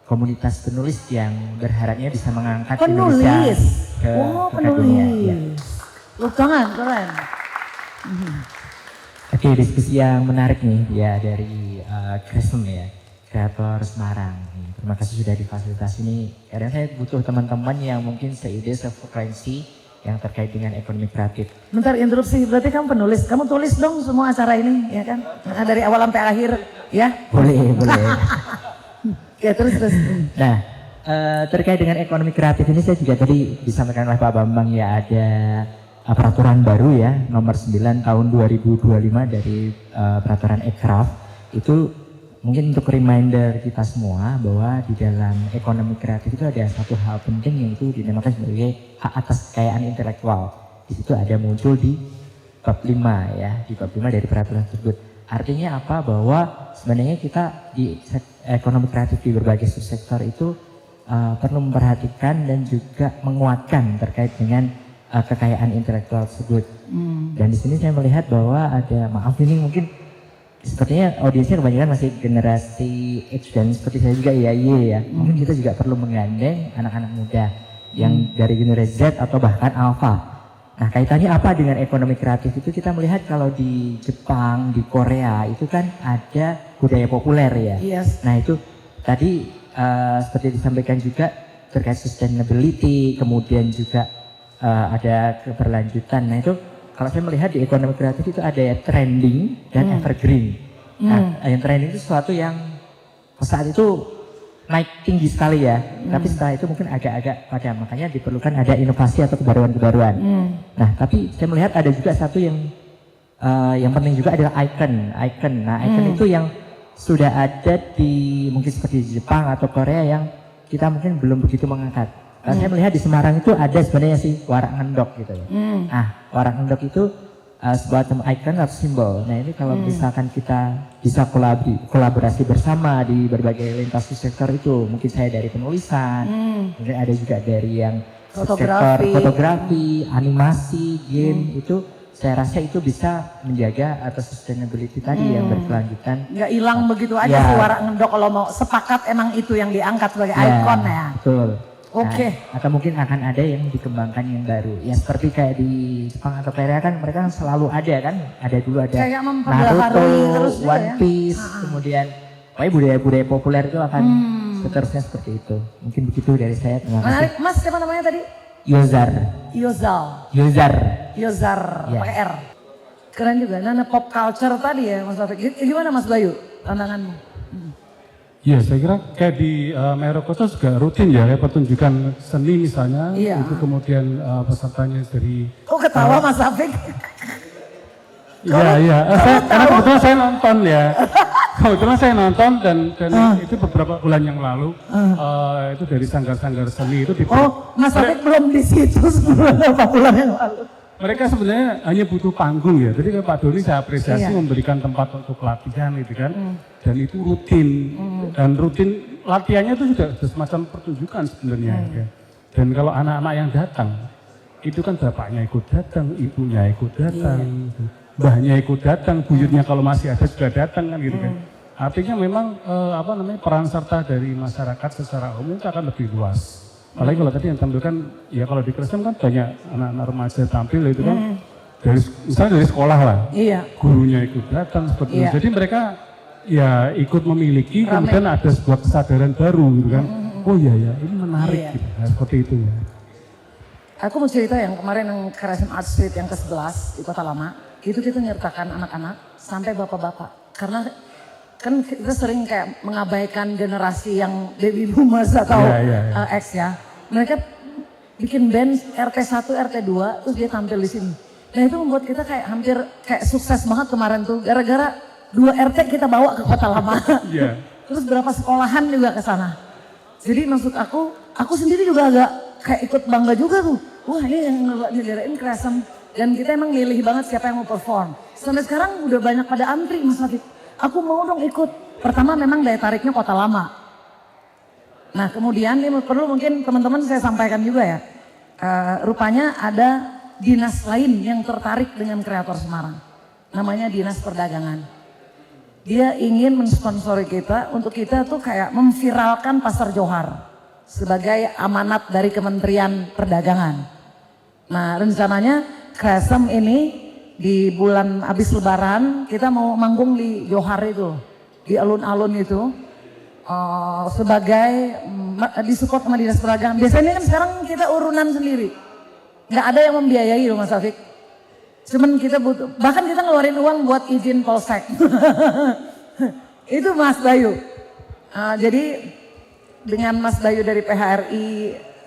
Komunitas penulis yang berharapnya bisa mengangkat Penulis. Indonesia ke tingkat dunia. Ya. Loh, keren. Oke, diskusi yang menarik nih ya dari Krism ya, kreator Semarang. Terima kasih sudah difasilitasi ini. Karena saya butuh teman-teman yang mungkin seide, sefrekuensi yang terkait dengan ekonomi kreatif. Bentar interupsi, berarti kamu penulis. Kamu tulis dong semua acara ini, ya kan? Nah, dari awal sampai akhir, ya? Boleh. Oke, terus. Nah, terkait dengan ekonomi kreatif ini saya juga tadi disampaikan oleh Pak Bambang ya ada peraturan baru ya nomor 9 tahun 2025 dari peraturan Ekraf. Itu mungkin untuk reminder kita semua bahwa di dalam ekonomi kreatif itu ada satu hal penting yaitu dinamakan sebagai hak atas kekayaan intelektual. Di situ ada muncul di bab 5 ya, di bab 5 dari peraturan tersebut. Artinya apa? Bahwa sebenarnya kita di ekonomi kreatif di berbagai subsektor itu perlu memperhatikan dan juga menguatkan terkait dengan kekayaan intelektual tersebut. Dan di sini saya melihat bahwa ada, maaf ini mungkin sepertinya audiensnya kebanyakan masih generasi X dan seperti saya juga ya. Mungkin kita juga perlu menggandeng anak-anak muda yang dari generasi Z atau bahkan Alpha. Nah kaitannya apa dengan ekonomi kreatif itu kita melihat kalau di Jepang, di Korea itu kan ada budaya populer ya. Yes. Nah itu tadi seperti disampaikan juga terkait sustainability, kemudian juga ada keberlanjutan. Nah itu kalau saya melihat di ekonomi kreatif itu ada ya trending dan evergreen. Nah yang trending itu sesuatu yang saat itu naik tinggi sekali ya. Tapi setelah itu mungkin agak-agak padam. Makanya diperlukan ada inovasi atau kebaruan-kebaruan. Nah, tapi saya melihat ada juga satu yang penting juga adalah icon. Nah, icon itu yang sudah ada di mungkin seperti di Jepang atau Korea yang kita mungkin belum begitu mengangkat. Saya melihat di Semarang itu ada sebenarnya sih warak ngendok gitu ya. Nah, warak ngendok itu sebuah icon atau simbol. Nah, ini kalau misalkan kita bisa kolaborasi bersama di berbagai lintas sektor itu, mungkin saya dari penulisan, mungkin ada juga dari yang sektor fotografi, animasi, game itu. Saya rasa itu bisa menjaga atau sustainability tadi yang berkelanjutan. Nggak hilang begitu aja sih warak ngendok, kalau mau sepakat emang itu yang diangkat sebagai ikon ya. Betul. Oke. Nah, atau mungkin akan ada yang dikembangkan yang baru. Ya seperti kayak di Jepang atau Korea kan mereka selalu ada kan. Ada dulu ada Naruto, One Piece, kemudian budaya-budaya populer itu akan seterusnya seperti itu. Mungkin begitu dari saya. Terima kasih. Menarik. Mas, siapa namanya tadi? Yozar. pakai R. Keren juga. Nah, pop culture tadi ya Mas Taufik. Gimana Mas Bayu tantanganmu? Ya, saya kira kayak di Merokota juga rutin ya, kayak pertunjukan seni misalnya. Itu kemudian pesertanya dari... Kok ketawa Mas Taufik? Iya. Karena kebetulan saya nonton ya. Kebetulan saya nonton dan itu beberapa bulan yang lalu itu dari sanggar-sanggar seni itu. Mas Taufik belum di situ beberapa bulan yang lalu. Mereka sebenarnya hanya butuh panggung ya. Jadi Pak Doni saya apresiasi memberikan tempat untuk latihan gitu kan. Dan itu rutin. Dan rutin latihannya itu sudah semacam pertunjukan sebenarnya. Ya. Dan kalau anak-anak yang datang, itu kan bapaknya ikut datang, ibunya ikut datang, mbahnya ikut datang, buyutnya kalau masih ada juga datang kan gitu kan. Artinya memang peran serta dari masyarakat secara umum itu akan lebih luas. Apalagi kalau tadi yang tampilkan, ya kalau di Kresem kan banyak anak-anak remaja tampil itu kan, misalnya dari sekolah lah, gurunya ikut datang seperti itu. Jadi mereka ya ikut memiliki, kemudian ada sebuah kesadaran baru gitu kan. Oh iya ya, ini menarik gitu, nah, seperti itu ya. Aku mau cerita yang kemarin yang Kresem Art Street yang ke-11 di Kota Lama, itu kita nyertakan anak-anak sampai bapak-bapak. Karena kan kita sering kayak mengabaikan generasi yang baby boomers atau X ya. Mereka bikin band RT 1, RT 2 terus dia tampil di sini. Nah itu membuat kita kayak hampir kayak sukses banget kemarin tuh. Gara-gara 2 RT kita bawa ke Kota Lama. Terus berapa sekolahan juga ke sana. Jadi maksud aku sendiri juga agak kayak ikut bangga juga tuh. Wah ini yang nyederain Kresem. Dan kita emang milih banget siapa yang mau perform. Sampai sekarang udah banyak pada antri Mas Latif. Aku mau dong ikut. Pertama memang daya tariknya Kota Lama. Nah kemudian ini perlu mungkin teman-teman saya sampaikan juga ya. Rupanya ada dinas lain yang tertarik dengan kreator Semarang. Namanya Dinas Perdagangan. Dia ingin mensponsori kita untuk kita tuh kayak memviralkan Pasar Johar. Sebagai amanat dari Kementerian Perdagangan. Nah rencananya Kresem ini di bulan habis lebaran kita mau manggung di Johar itu, di alun-alun itu sebagai disupport sama Dinas Perdagangan. Biasanya kan sekarang kita urunan sendiri, nggak ada yang membiayai loh Mas Taufik. Cuman kita butuh, bahkan kita ngeluarin uang buat izin polsek. Itu Mas Bayu. Jadi dengan Mas Bayu dari PHRI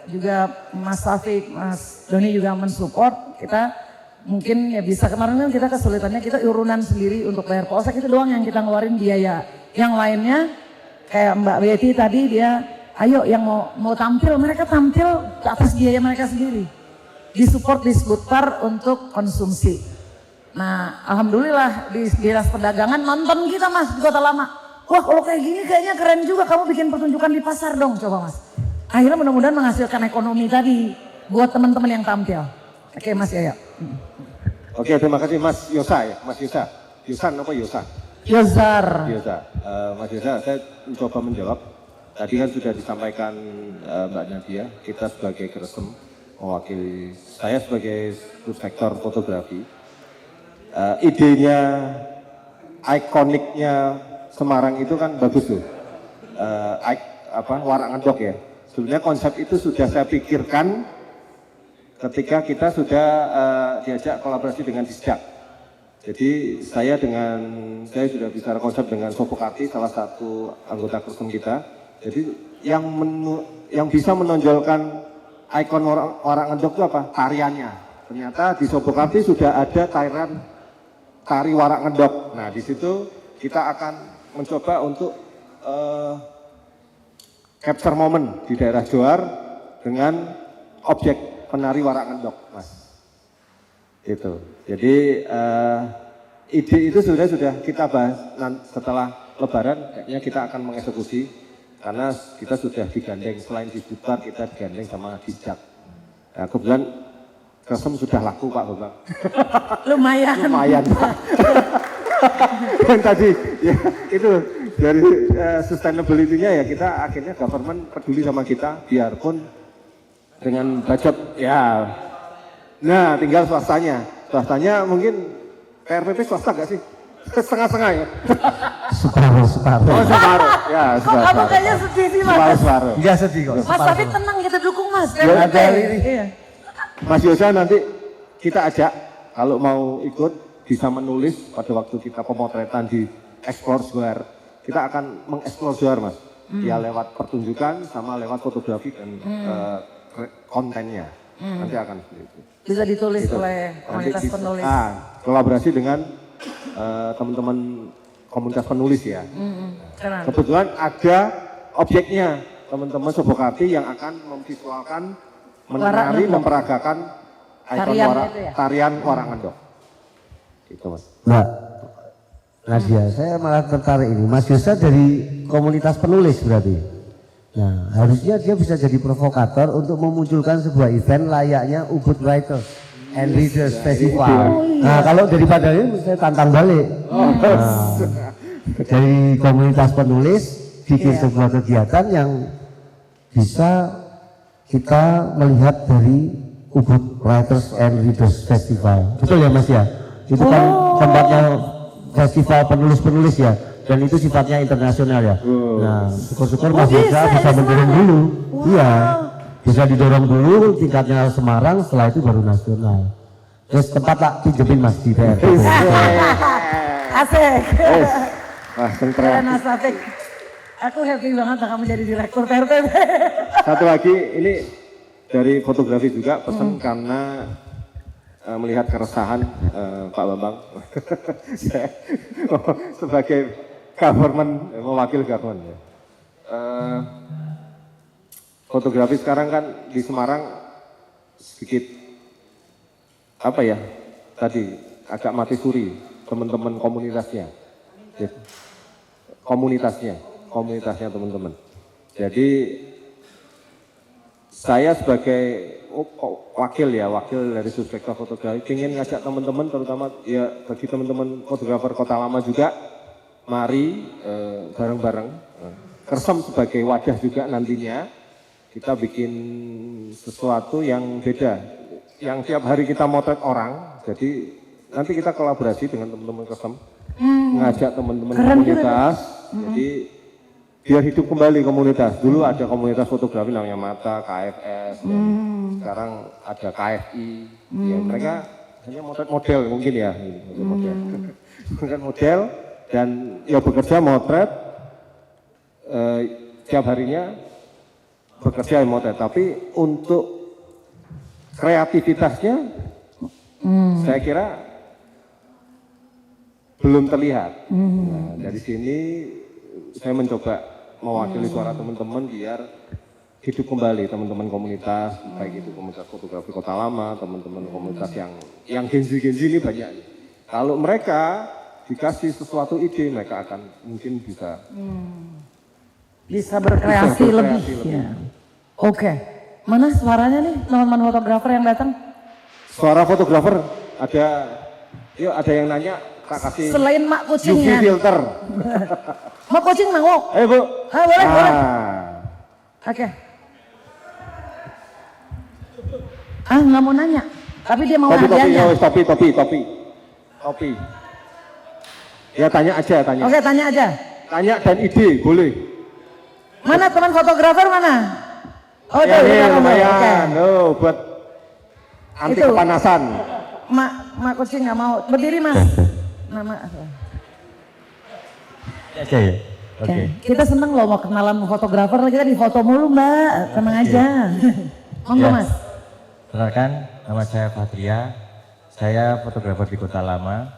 juga Mas Taufik, Mas Doni juga mensupport kita. Mungkin ya bisa, kemarin kan kita kesulitannya kita urunan sendiri untuk bayar polsek, itu doang yang kita ngeluarin biaya. Yang lainnya kayak Mbak Betty tadi dia ayo yang mau tampil, mereka tampil ke atas biaya mereka sendiri. Disupport di Sbutpar untuk konsumsi. Nah alhamdulillah di Dinas Perdagangan nonton kita Mas di Kota Lama. Wah kalau kayak gini kayaknya keren juga, kamu bikin pertunjukan di pasar dong coba Mas. Akhirnya mudah-mudahan menghasilkan ekonomi tadi buat teman-teman yang tampil. Oke Mas Yoyo. Oke, terima kasih Mas Yosa ya, Mas Yosa. Yosan apa Yosa? Yozar. Mas Yosa, saya mencoba menjawab. Tadi kan sudah disampaikan Mbak Nadia, kita sebagai Kresem mewakili, saya sebagai subsektor fotografi. Idenya, ikoniknya Semarang itu kan bagus tuh. Warak ngendok ya. Sebenarnya konsep itu sudah saya pikirkan ketika kita sudah diajak kolaborasi dengan Disdak. Jadi saya sudah bicara konsep dengan Sopokati, salah satu anggota Kresem kita. Jadi yang bisa menonjolkan ikon Warak Ngendok itu apa? Tariannya. Ternyata di Sobokarti sudah ada tari Warak Ngendok. Nah, di situ kita akan mencoba untuk capture momen di daerah Johar dengan objek penari Warak Ngendok, Mas. Itu. Jadi ide itu sudah kita bahas setelah Lebaran, kayaknya kita akan mengeksekusi karena kita sudah digandeng, selain di Butar kita digandeng sama Dijak. Nah, kebetulan Kresem sudah laku Pak Bambang. Lumayan. Lumayan Pak. Dan tadi ya itu dari sustainability-nya ya kita akhirnya government peduli sama kita biarpun dengan budget ya. Nah, tinggal swastanya. Swastanya mungkin PRPP swasta gak sih? Setengah-setengah ya? Separuh. Oh, separuh. Ya, Kok kamu separuh. kayaknya sedih sih Mas? Separuh. Enggak sedih kok. Mas tapi tenang, kita dukung Mas. Ya, ada ini. Iya. Mas Yosa nanti kita ajak kalau mau ikut bisa menulis pada waktu kita pemotretan di Explore Johar. Kita akan mengeksplor Johar Mas. Ya lewat pertunjukan sama lewat fotografi dan kontennya. Nanti akan seperti itu. Bisa ditulis Gitu. oleh komunitas Nanti penulis. kolaborasi dengan teman-teman komunitas penulis ya. Keren. Kebetulan ada objeknya teman-teman Sobokarti yang akan memvisualkan, menari, Ngendok. memperagakan Tarian itu ya? tarian Warak Ngendok. Gitu Mas. Mbak Nadia, saya malah tertarik ini. Mas Yosa dari komunitas penulis berarti. Nah, harusnya dia bisa jadi provokator untuk memunculkan sebuah event layaknya Ubud Writers and Readers Festival. Nah, kalau daripada ini saya tantang balik. Nah, dari komunitas penulis bikin sebuah kegiatan yang bisa kita melihat dari Ubud Writers and Readers Festival. Betul ya Mas ya? Itu kan tempatnya festival penulis-penulis ya. Dan itu sifatnya internasional ya. Nah, syukur-syukur Mas Yosa bisa mendorong dulu. Iya, bisa didorong dulu tingkatnya Semarang, setelah itu baru nasional. Terus tempat tak pinjemin Mas di PRT. Asik. Wah, Keren keren. Mas Taufik. Aku happy banget kamu jadi direktur PRPP. Satu lagi ini dari fotografi juga pesan karena melihat keresahan Pak Bambang. Saya sebagai government, mewakil government ya. Fotografi sekarang kan di Semarang sedikit apa ya, tadi agak mati suri teman-teman komunitasnya. Komunitasnya teman-teman. Jadi saya sebagai wakil dari Subspektor Fotografi ingin ngajak teman-teman, terutama ya bagi teman-teman fotografer Kota Lama juga, mari bareng-bareng Kresem sebagai wadah juga nantinya kita bikin sesuatu yang beda, yang tiap hari kita motret orang. Jadi nanti kita kolaborasi dengan teman-teman Kresem, ngajak teman-teman komunitas. Jadi biar hidup kembali komunitas. Dulu ada komunitas fotografi namanya Mata, KFS, sekarang ada KFI. Ya, mereka hanya motret model mungkin ya, model dan ya bekerja motret tiap harinya bekerja motret. Tapi untuk kreativitasnya saya kira belum terlihat. Nah, dari sini saya mencoba mewakili suara teman-teman biar hidup kembali teman-teman komunitas, baik itu komunitas fotografi Kota Lama, teman-teman komunitas yang genzi ini banyak. Kalau mereka dikasih sesuatu ide, mereka akan mungkin Bisa berkreasi lebih. Ya. Oke. Mana suaranya nih teman-teman fotografer yang datang? Suara fotografer ada yang nanya, Kak kasih Selain mak UV kucingnya. filter. Mak kucing mau? Ayo Bu. Boleh. Oke. Nggak mau nanya. Tapi dia mau hadiahnya. Topi. Ya tanya aja, tanya. Oke, tanya aja. Tanya dan ide, boleh. Mana teman fotografer mana? Oh, Ya, tuh, ini udah ngomong. lumayan. Oke. Buat anti Itu. kepanasan. Mak kucing nggak mau. Berdiri Mas. Nama. Oke ya. Oke. Kita seneng loh mau kenalan fotografer, kita di foto mulu Mbak, tenang aja. Monggo Ya. Mas. Perkenalkan, nama saya Patria. Saya fotografer di Kota Lama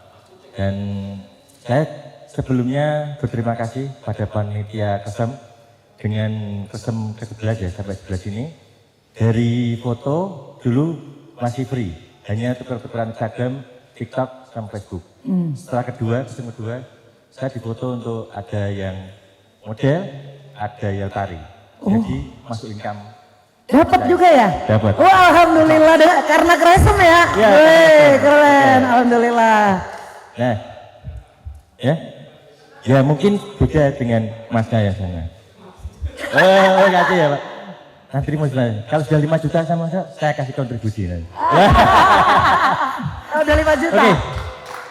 dan saya sebelumnya berterima kasih pada panitia Kesem dengan Kesem ke-11 ya sampai sebelah sini. Dari foto dulu masih free, hanya tukar-tukaran Instagram, TikTok, sama Facebook. Setelah Kesem kedua, saya difoto untuk ada yang model, ada yang tari. Jadi masuk income. Dapat juga ya? Dapat. Wah alhamdulillah karena Kresem ya. Iya, Wih keren, alhamdulillah. Nah, ya mungkin beda dengan masnya ya sana. Kasih ya Pak. Nanti terima kasih. Kalau sudah 5 juta sama saya kasih kontribusi nanti. Oh, udah 5 juta? Oke,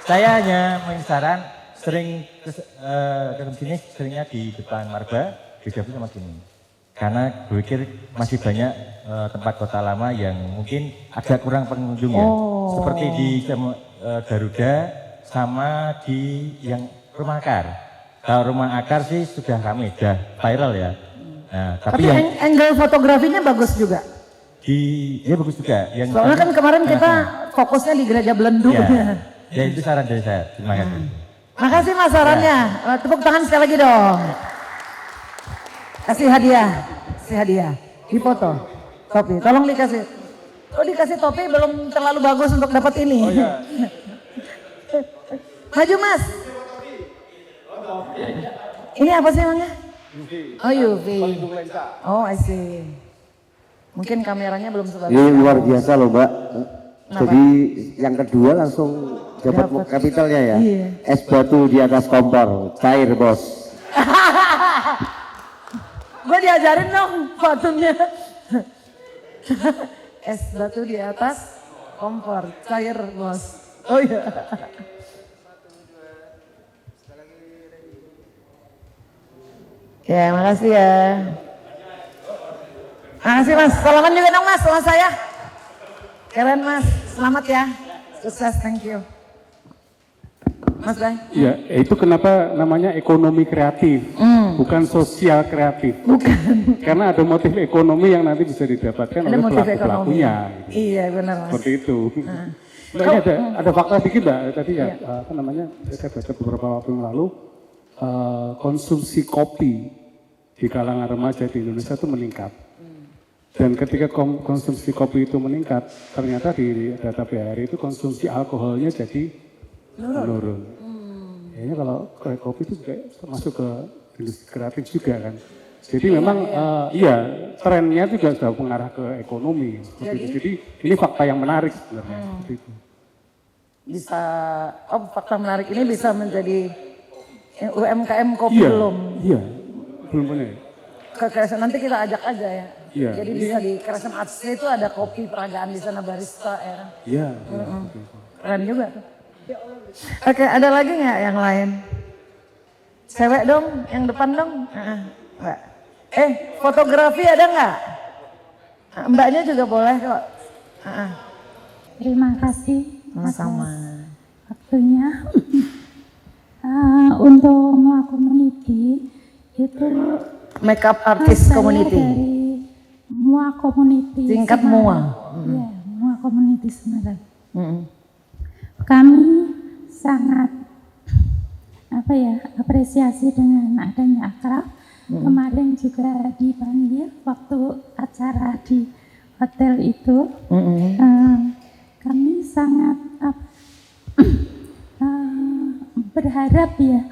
saya hanya saran sering ke sini seringnya di depan Marba, beda pun sama sini. Karena gue pikir masih banyak tempat Kota Lama yang mungkin agak kurang pengunjung ya. Seperti di Garuda sama di yang Rumah Akar. Kalau Rumah Akar sih sudah ramai, sudah viral ya. Nah, tapi yang angle fotografinya bagus juga. dia bagus juga. Yang Soalnya kan kemarin kita fokusnya di gereja Belendu. Ya itu saran dari saya. Terima kasih. Makasih Mas sarannya. Tepuk tangan sekali lagi dong. Kasih hadiah. Di foto. Topi, tolong dikasih. Oh dikasih topi belum terlalu bagus untuk dapat ini. Oh, iya. Maju Mas. Ini apa sih emangnya? Oh UV. Oh I see. Mungkin kameranya belum sebagus. Ini luar biasa loh Mbak. Jadi yang kedua langsung dapat kapitalnya ya. Iya. Es batu di atas kompor, cair bos. Gue diajarin dong patungnya. Es batu di atas kompor, cair bos. Oh iya. Ya makasih ya. Makasih Mas, salaman juga dong Mas sama saya. Keren Mas, selamat ya. Sukses, thank you. Mas Bay. Ya, itu kenapa namanya ekonomi kreatif, bukan sosial kreatif. Bukan. Karena ada motif ekonomi yang nanti bisa didapatkan Ada oleh motif pelaku-pelakunya. ekonomi. Iya benar Mas. Seperti itu. Mbak, ini ada fakta dikit Mbak, tadi ya, apa namanya, saya baca beberapa waktu yang lalu, konsumsi kopi di kalangan remaja di Indonesia itu meningkat. Dan ketika konsumsi kopi itu meningkat, ternyata di data PHRI itu konsumsi alkoholnya jadi menurun. Kayaknya kalau kopi itu juga masuk ke industri kreatif juga kan. Jadi memang iya trennya juga sudah mengarah ke ekonomi. Jadi ini fakta yang menarik sebenarnya. Seperti itu. Bisa, fakta menarik ini bisa menjadi UMKM kopi belum? Iya, belum punya. Ke Kresem nanti kita ajak aja ya. Iya. Jadi bisa di Kresem Arts itu ada kopi peragaan di sana barista ya. Iya. Keren juga tuh. Oke, ada lagi nggak yang lain? Cewek dong, yang depan dong. Mbak. Fotografi ada nggak? Mbaknya juga boleh kok. Terima kasih Sama-sama. waktunya. Untuk MUA Community itu Makeup Artist saya Community. dari MUA Community. Singkat Semarang. MUA. Iya, MUA Community Semarang. Kami sangat apresiasi dengan adanya akrab. Kemarin juga dipanggil waktu acara di hotel itu. Kami sangat berharap ya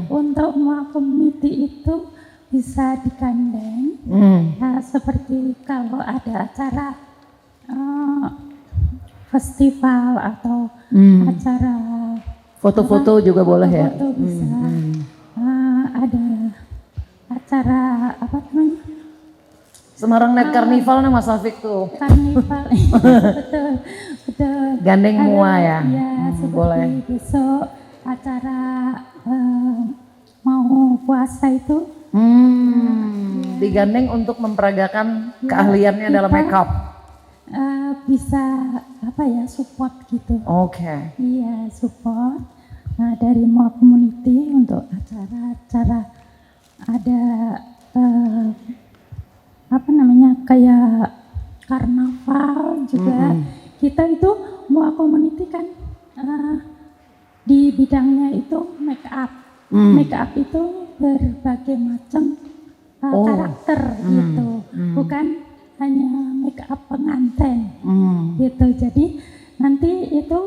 untuk MUA Community itu bisa digandeng. Seperti kalau ada acara festival atau acara Foto-foto juga boleh ya? foto bisa. Ada acara apa namanya? Semarang Night Carnival nih Mas Afik tuh. Karnival. betul. Gandeng MUA ya? Ya, seperti boleh. besok acara mau puasa itu. Digandeng untuk memperagakan keahliannya dalam makeup. Bisa support gitu. Oke. Iya, support dari MUA Community untuk acara-acara ada apa namanya kayak karnaval juga. Kita itu MOA Community kan di bidangnya itu make up. Make up itu berbagai macam karakter gitu, bukan hanya make up pengantin gitu. Jadi nanti itu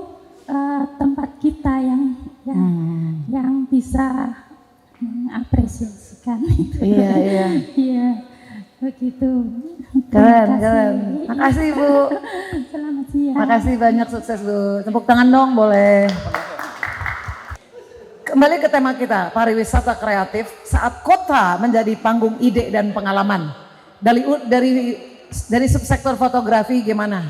tempat kita yang bisa mengapresiasikan itu. Iya, begitu. Keren. Makasih Bu. Selamat siang. Makasih banyak, sukses Bu. Tepuk tangan dong boleh. Kembali ke tema kita, pariwisata kreatif saat kota menjadi panggung ide dan pengalaman. Dari subsektor fotografi gimana?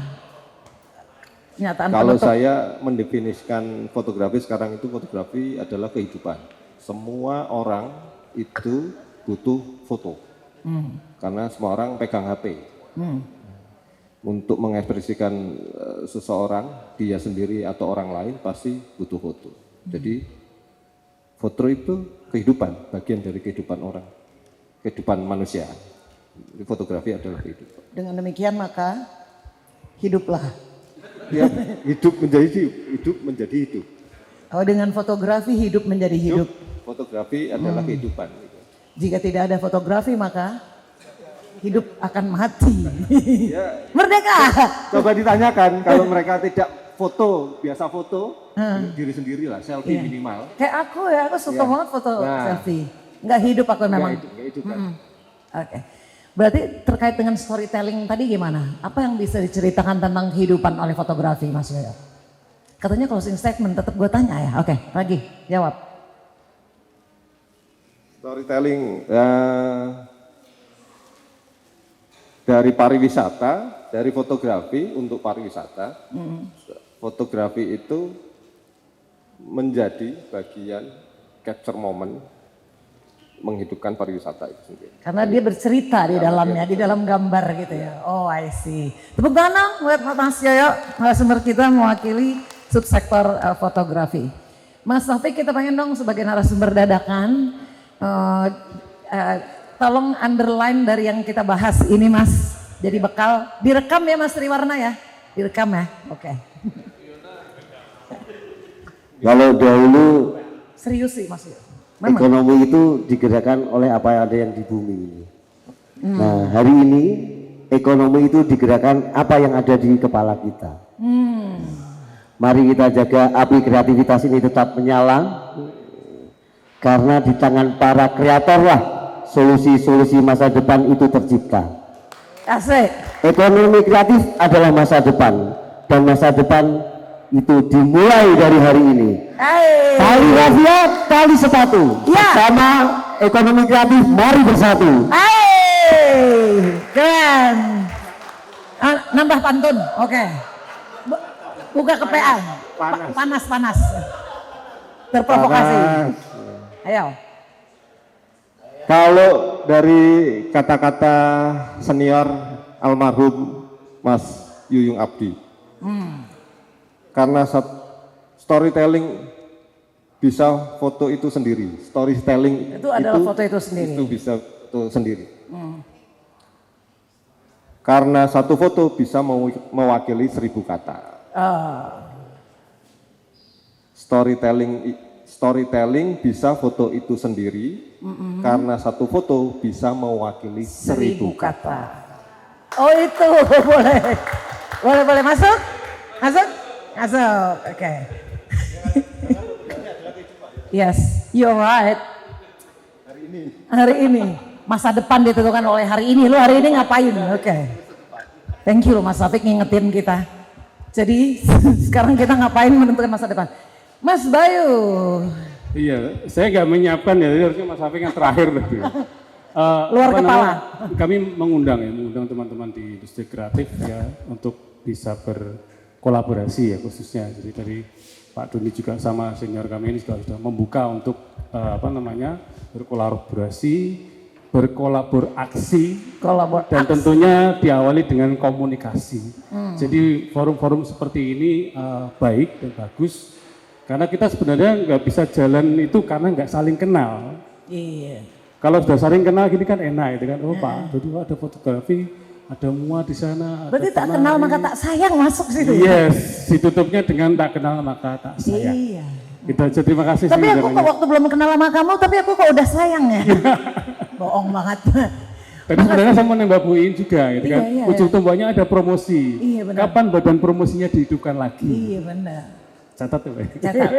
Kenyataan Kalau penutup. saya mendefinisikan fotografi sekarang itu, fotografi adalah kehidupan. Semua orang itu butuh foto. Karena semua orang pegang HP. Untuk mengekspresikan seseorang, dia sendiri atau orang lain pasti butuh foto. Jadi foto itu kehidupan, bagian dari kehidupan orang, kehidupan manusia. Jadi, fotografi adalah kehidupan. Dengan demikian maka hiduplah. Ya, hidup menjadi hidup. Oh, dengan fotografi hidup menjadi hidup. Fotografi adalah kehidupan. Jika tidak ada fotografi maka hidup akan mati. Ya, Merdeka. coba ditanyakan kalau mereka tidak foto, biasa foto, diri sendiri lah, selfie minimal. Kayak aku suka banget foto selfie. Nggak hidup aku memang. Nggak hidup kan. Oke. Berarti terkait dengan storytelling tadi gimana? Apa yang bisa diceritakan tentang kehidupan oleh fotografi Mas Yoyo? Katanya closing statement, tetap gue tanya ya. Oke, lagi jawab. Storytelling dari pariwisata, dari fotografi untuk pariwisata, fotografi itu menjadi bagian capture moment menghidupkan pariwisata itu sendiri. Karena dia bercerita di dalamnya, di dalam gambar gitu ya. Oh, I see. Tepuk tangan buat Mas Yoyo, narasumber kita mewakili subsektor fotografi. Mas Taufik, kita pengen dong sebagai narasumber dadakan, tolong underline dari yang kita bahas ini Mas. Jadi bekal, direkam ya Mas Triwarna ya? Direkam ya? Oke. Kalau dahulu Serius sih Mas Yoyo. ekonomi itu digerakkan oleh apa yang ada yang di bumi ini. Nah, hari ini ekonomi itu digerakkan apa yang ada di kepala kita. Mari kita jaga api kreativitas ini tetap menyala, karena di tangan para kreator lah solusi-solusi masa depan itu tercipta. Asik. Ekonomi kreatif adalah masa depan, dan masa depan itu dimulai dari hari ini. Tali rafia, tali sepatu. Bersama ekonomi kreatif, mari bersatu. Keren. Nambah pantun, oke. Buka ke PA. Panas. Terprovokasi. Ayo. Kalau dari kata-kata senior almarhum Mas Yuyung Abdi, karena storytelling bisa foto itu sendiri, storytelling itu adalah foto itu sendiri. Itu bisa foto sendiri. Karena satu foto bisa mewakili 1000 kata. Storytelling bisa foto itu sendiri, karena satu foto bisa mewakili 1000 kata. Oh itu boleh masuk, oke. Yes, you're right. Hari ini masa depan ditentukan oleh hari ini. Lu hari ini ngapain? Oke. Thank you Mas Taufik ngingetin kita. Jadi sekarang kita ngapain menentukan masa depan? Mas Bayu. Iya, saya nggak menyiapkan ya, jadi harusnya Mas Taufik yang terakhir tadi. Luar kepala. Kami mengundang teman-teman di industri kreatif ya untuk bisa berkolaborasi ya khususnya. Jadi dari Pak Doni juga sama senior kami ini sudah membuka untuk berkolaborasi, dan tentunya diawali dengan komunikasi. Jadi forum-forum seperti ini baik dan bagus karena kita sebenarnya nggak bisa jalan itu karena nggak saling kenal. Iya. kalau sudah sering kenal gini kan enak gitu kan. Oh Pak Dodi ada fotografi, ada mua di sana. Berarti ada tak kenal maka tak sayang masuk situ. Ya? Yes, ditutupnya dengan tak kenal maka tak sayang. Iya. Gitu aja, terima kasih. Tapi sih aku kok waktu belum kenal sama kamu, tapi aku kok udah sayang ya. Bohong banget. Tadi sebenarnya sama Mbak Bu Iin juga gitu kan. Iya, Ujung tombaknya ada promosi. Iya, benar. Kapan badan promosinya dihidupkan lagi? Iya benar. Catat tuh. Catat.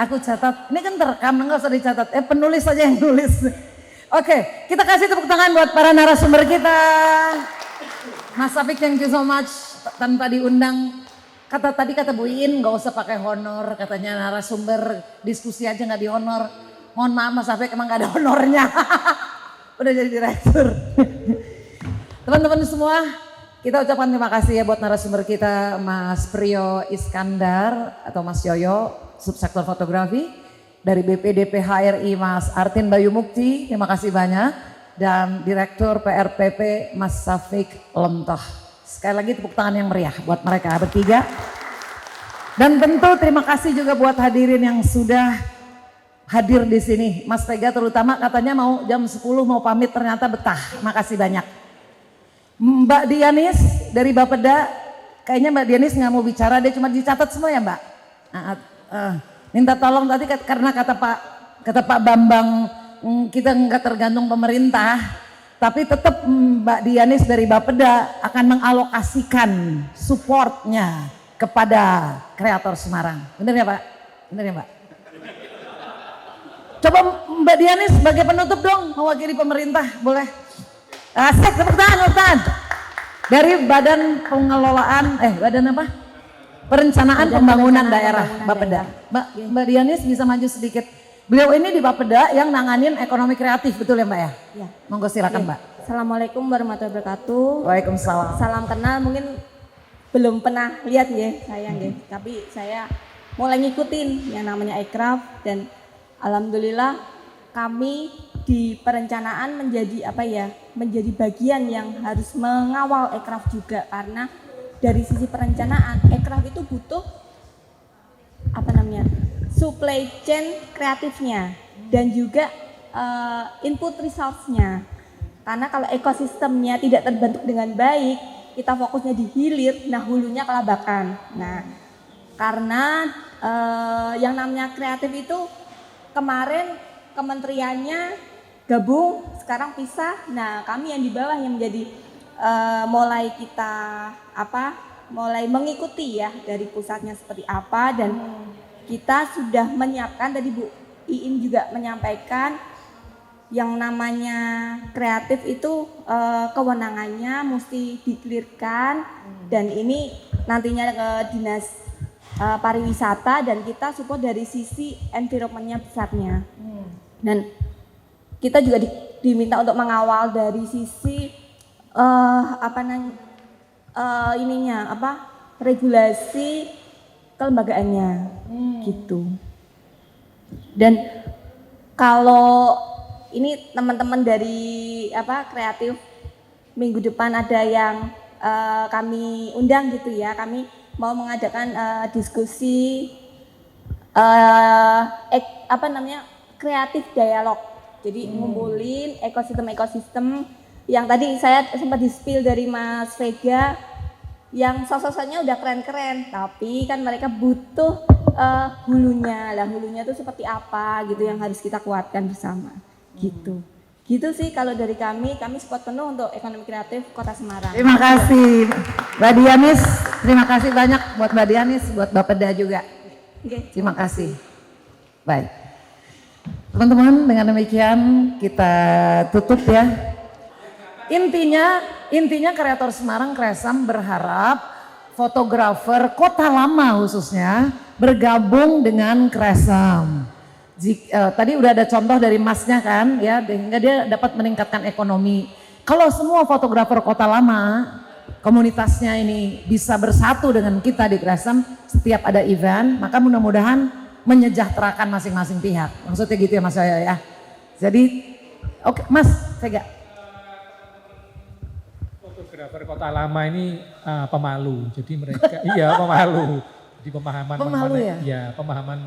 Aku catat. Ini kan terekam, nggak usah dicatat. Penulis saja yang nulis. Oke, kita kasih tepuk tangan buat para narasumber kita. Mas Safik, thank you so much. Tanpa diundang. Tadi kata Bu Iin nggak usah pakai honor, katanya narasumber diskusi aja nggak dihonor. Mohon maaf Mas Safik, emang nggak ada honornya. Udah jadi direktur. Teman-teman semua, kita ucapkan terima kasih ya buat narasumber kita Mas Priyo Iskandar atau Mas Yoyo, subsektor fotografi. Dari BPDP HRI Mas Artin Bayu Mukti, terima kasih banyak. Dan Direktur PRPP Mas Safik Lemtoh. Sekali lagi tepuk tangan yang meriah buat mereka bertiga. Dan tentu terima kasih juga buat hadirin yang sudah hadir di sini. Mas Vega terutama katanya mau jam 10 mau pamit, ternyata betah. Makasih banyak. Mbak Dianis dari Bapeda, kayaknya Mbak Dianis nggak mau bicara, dia cuma dicatat semua ya Mbak. Minta tolong tadi karena kata Pak Bambang kita nggak tergantung pemerintah, tapi tetap Mbak Dianis dari Bapeda akan mengalokasikan supportnya kepada kreator Semarang. Bener ya Pak? Bener ya Pak? Coba Mbak Dianis sebagai penutup dong, mewakili pemerintah, boleh? Asik, tepuk tangan. Dari Badan Pengelolaan, Badan apa? Perencanaan Pembangunan Daerah Bapeda. Mbak Dianis bisa maju sedikit. Beliau ini di Bapeda yang nanganin ekonomi kreatif, betul ya Mbak ya? Ya. Monggo silakan Mbak. Assalamualaikum warahmatullahi wabarakatuh. Waalaikumsalam. Salam kenal, mungkin belum pernah lihat ya saya ya, tapi saya mulai ngikutin yang namanya Ekraf dan alhamdulillah kami di perencanaan menjadi menjadi bagian yang harus mengawal Ekraf juga, karena dari sisi perencanaan Ekraf itu butuh supply chain kreatifnya dan juga input resource-nya. Karena kalau ekosistemnya tidak terbentuk dengan baik, kita fokusnya di hilir, nah hulunya kelabakan. Nah, karena yang namanya kreatif itu kemarin kementeriannya gabung, sekarang pisah. Nah, kami yang di bawah yang menjadi mulai kita mulai mengikuti ya dari pusatnya seperti apa, dan kita sudah menyiapkan, tadi Bu Iin juga menyampaikan yang namanya kreatif itu kewenangannya mesti dikelirkan, dan ini nantinya ke dinas pariwisata dan kita support dari sisi environmentnya besarnya. Dan kita juga diminta untuk mengawal dari sisi regulasi kelembagaannya gitu. Dan kalau ini teman-teman dari kreatif minggu depan ada yang kami undang gitu ya, kami mau mengadakan diskusi kreatif dialog. Jadi ngumpulin ekosistem yang tadi saya sempat di-spill dari Mas Vega, yang sosok-sosoknya udah keren-keren, tapi kan mereka butuh hulunya. Lah hulunya itu seperti apa gitu yang harus kita kuatkan bersama. Gitu sih kalau dari kami support penuh untuk ekonomi kreatif Kota Semarang. Terima kasih Mbak Dianis, terima kasih banyak buat Mbak Dianis, buat Bapeda juga. Terima kasih. Baik, teman-teman, dengan demikian kita tutup ya. Intinya kreator Semarang Kresam berharap fotografer Kota Lama khususnya bergabung dengan Kresam. Tadi udah ada contoh dari Masnya kan ya, sehingga dia dapat meningkatkan ekonomi. Kalau semua fotografer Kota Lama komunitasnya ini bisa bersatu dengan kita di Kresam setiap ada event, maka mudah-mudahan menyejahterakan masing-masing pihak. Maksudnya gitu ya Mas Yoyo ya. Jadi oke, Mas Vega. Fotografer Kota Lama ini pemalu, jadi mereka pemalu. Jadi pemahaman Pemalu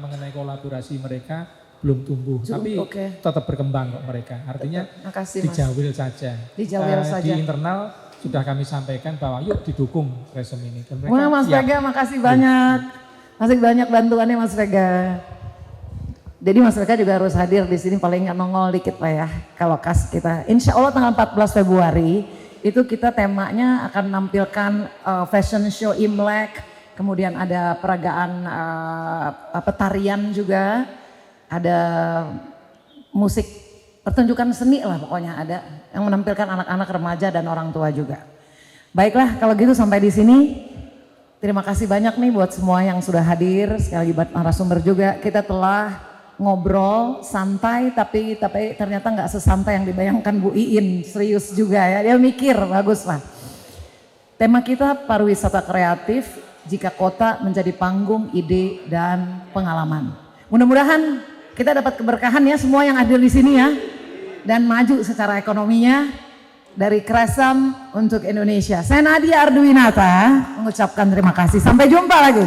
mengenai kolaborasi mereka belum tumbuh, tapi oke. tetap berkembang kok mereka. Artinya Makasih, Mas. dijawil saja. Dijawil saja. Di internal sudah kami sampaikan bahwa yuk didukung Resem ini. Dan mereka Wah, Mas siap. Vega, makasih banyak. Masih banyak bantuannya Mas Vega. Jadi Mas Vega juga harus hadir di sini, paling nggak nongol dikit Pak ya. Kalau kas kita, insya Allah tanggal 14 Februari itu kita temanya akan menampilkan fashion show Imlek, kemudian ada peragaan tarian juga, ada musik, pertunjukan seni lah pokoknya ada yang menampilkan anak-anak, remaja dan orang tua juga. Baiklah kalau gitu sampai di sini. Terima kasih banyak nih buat semua yang sudah hadir, sekali lagi buat narasumber juga. Kita telah ngobrol santai tapi ternyata nggak sesantai yang dibayangkan Bu Iin, serius juga ya, dia mikir, bagus lah. Tema kita pariwisata kreatif jika kota menjadi panggung ide dan pengalaman. Mudah-mudahan kita dapat keberkahan ya semua yang hadir di sini ya, dan maju secara ekonominya. Dari Kresem untuk Indonesia. Saya Nadia Arduinata mengucapkan terima kasih. Sampai jumpa lagi.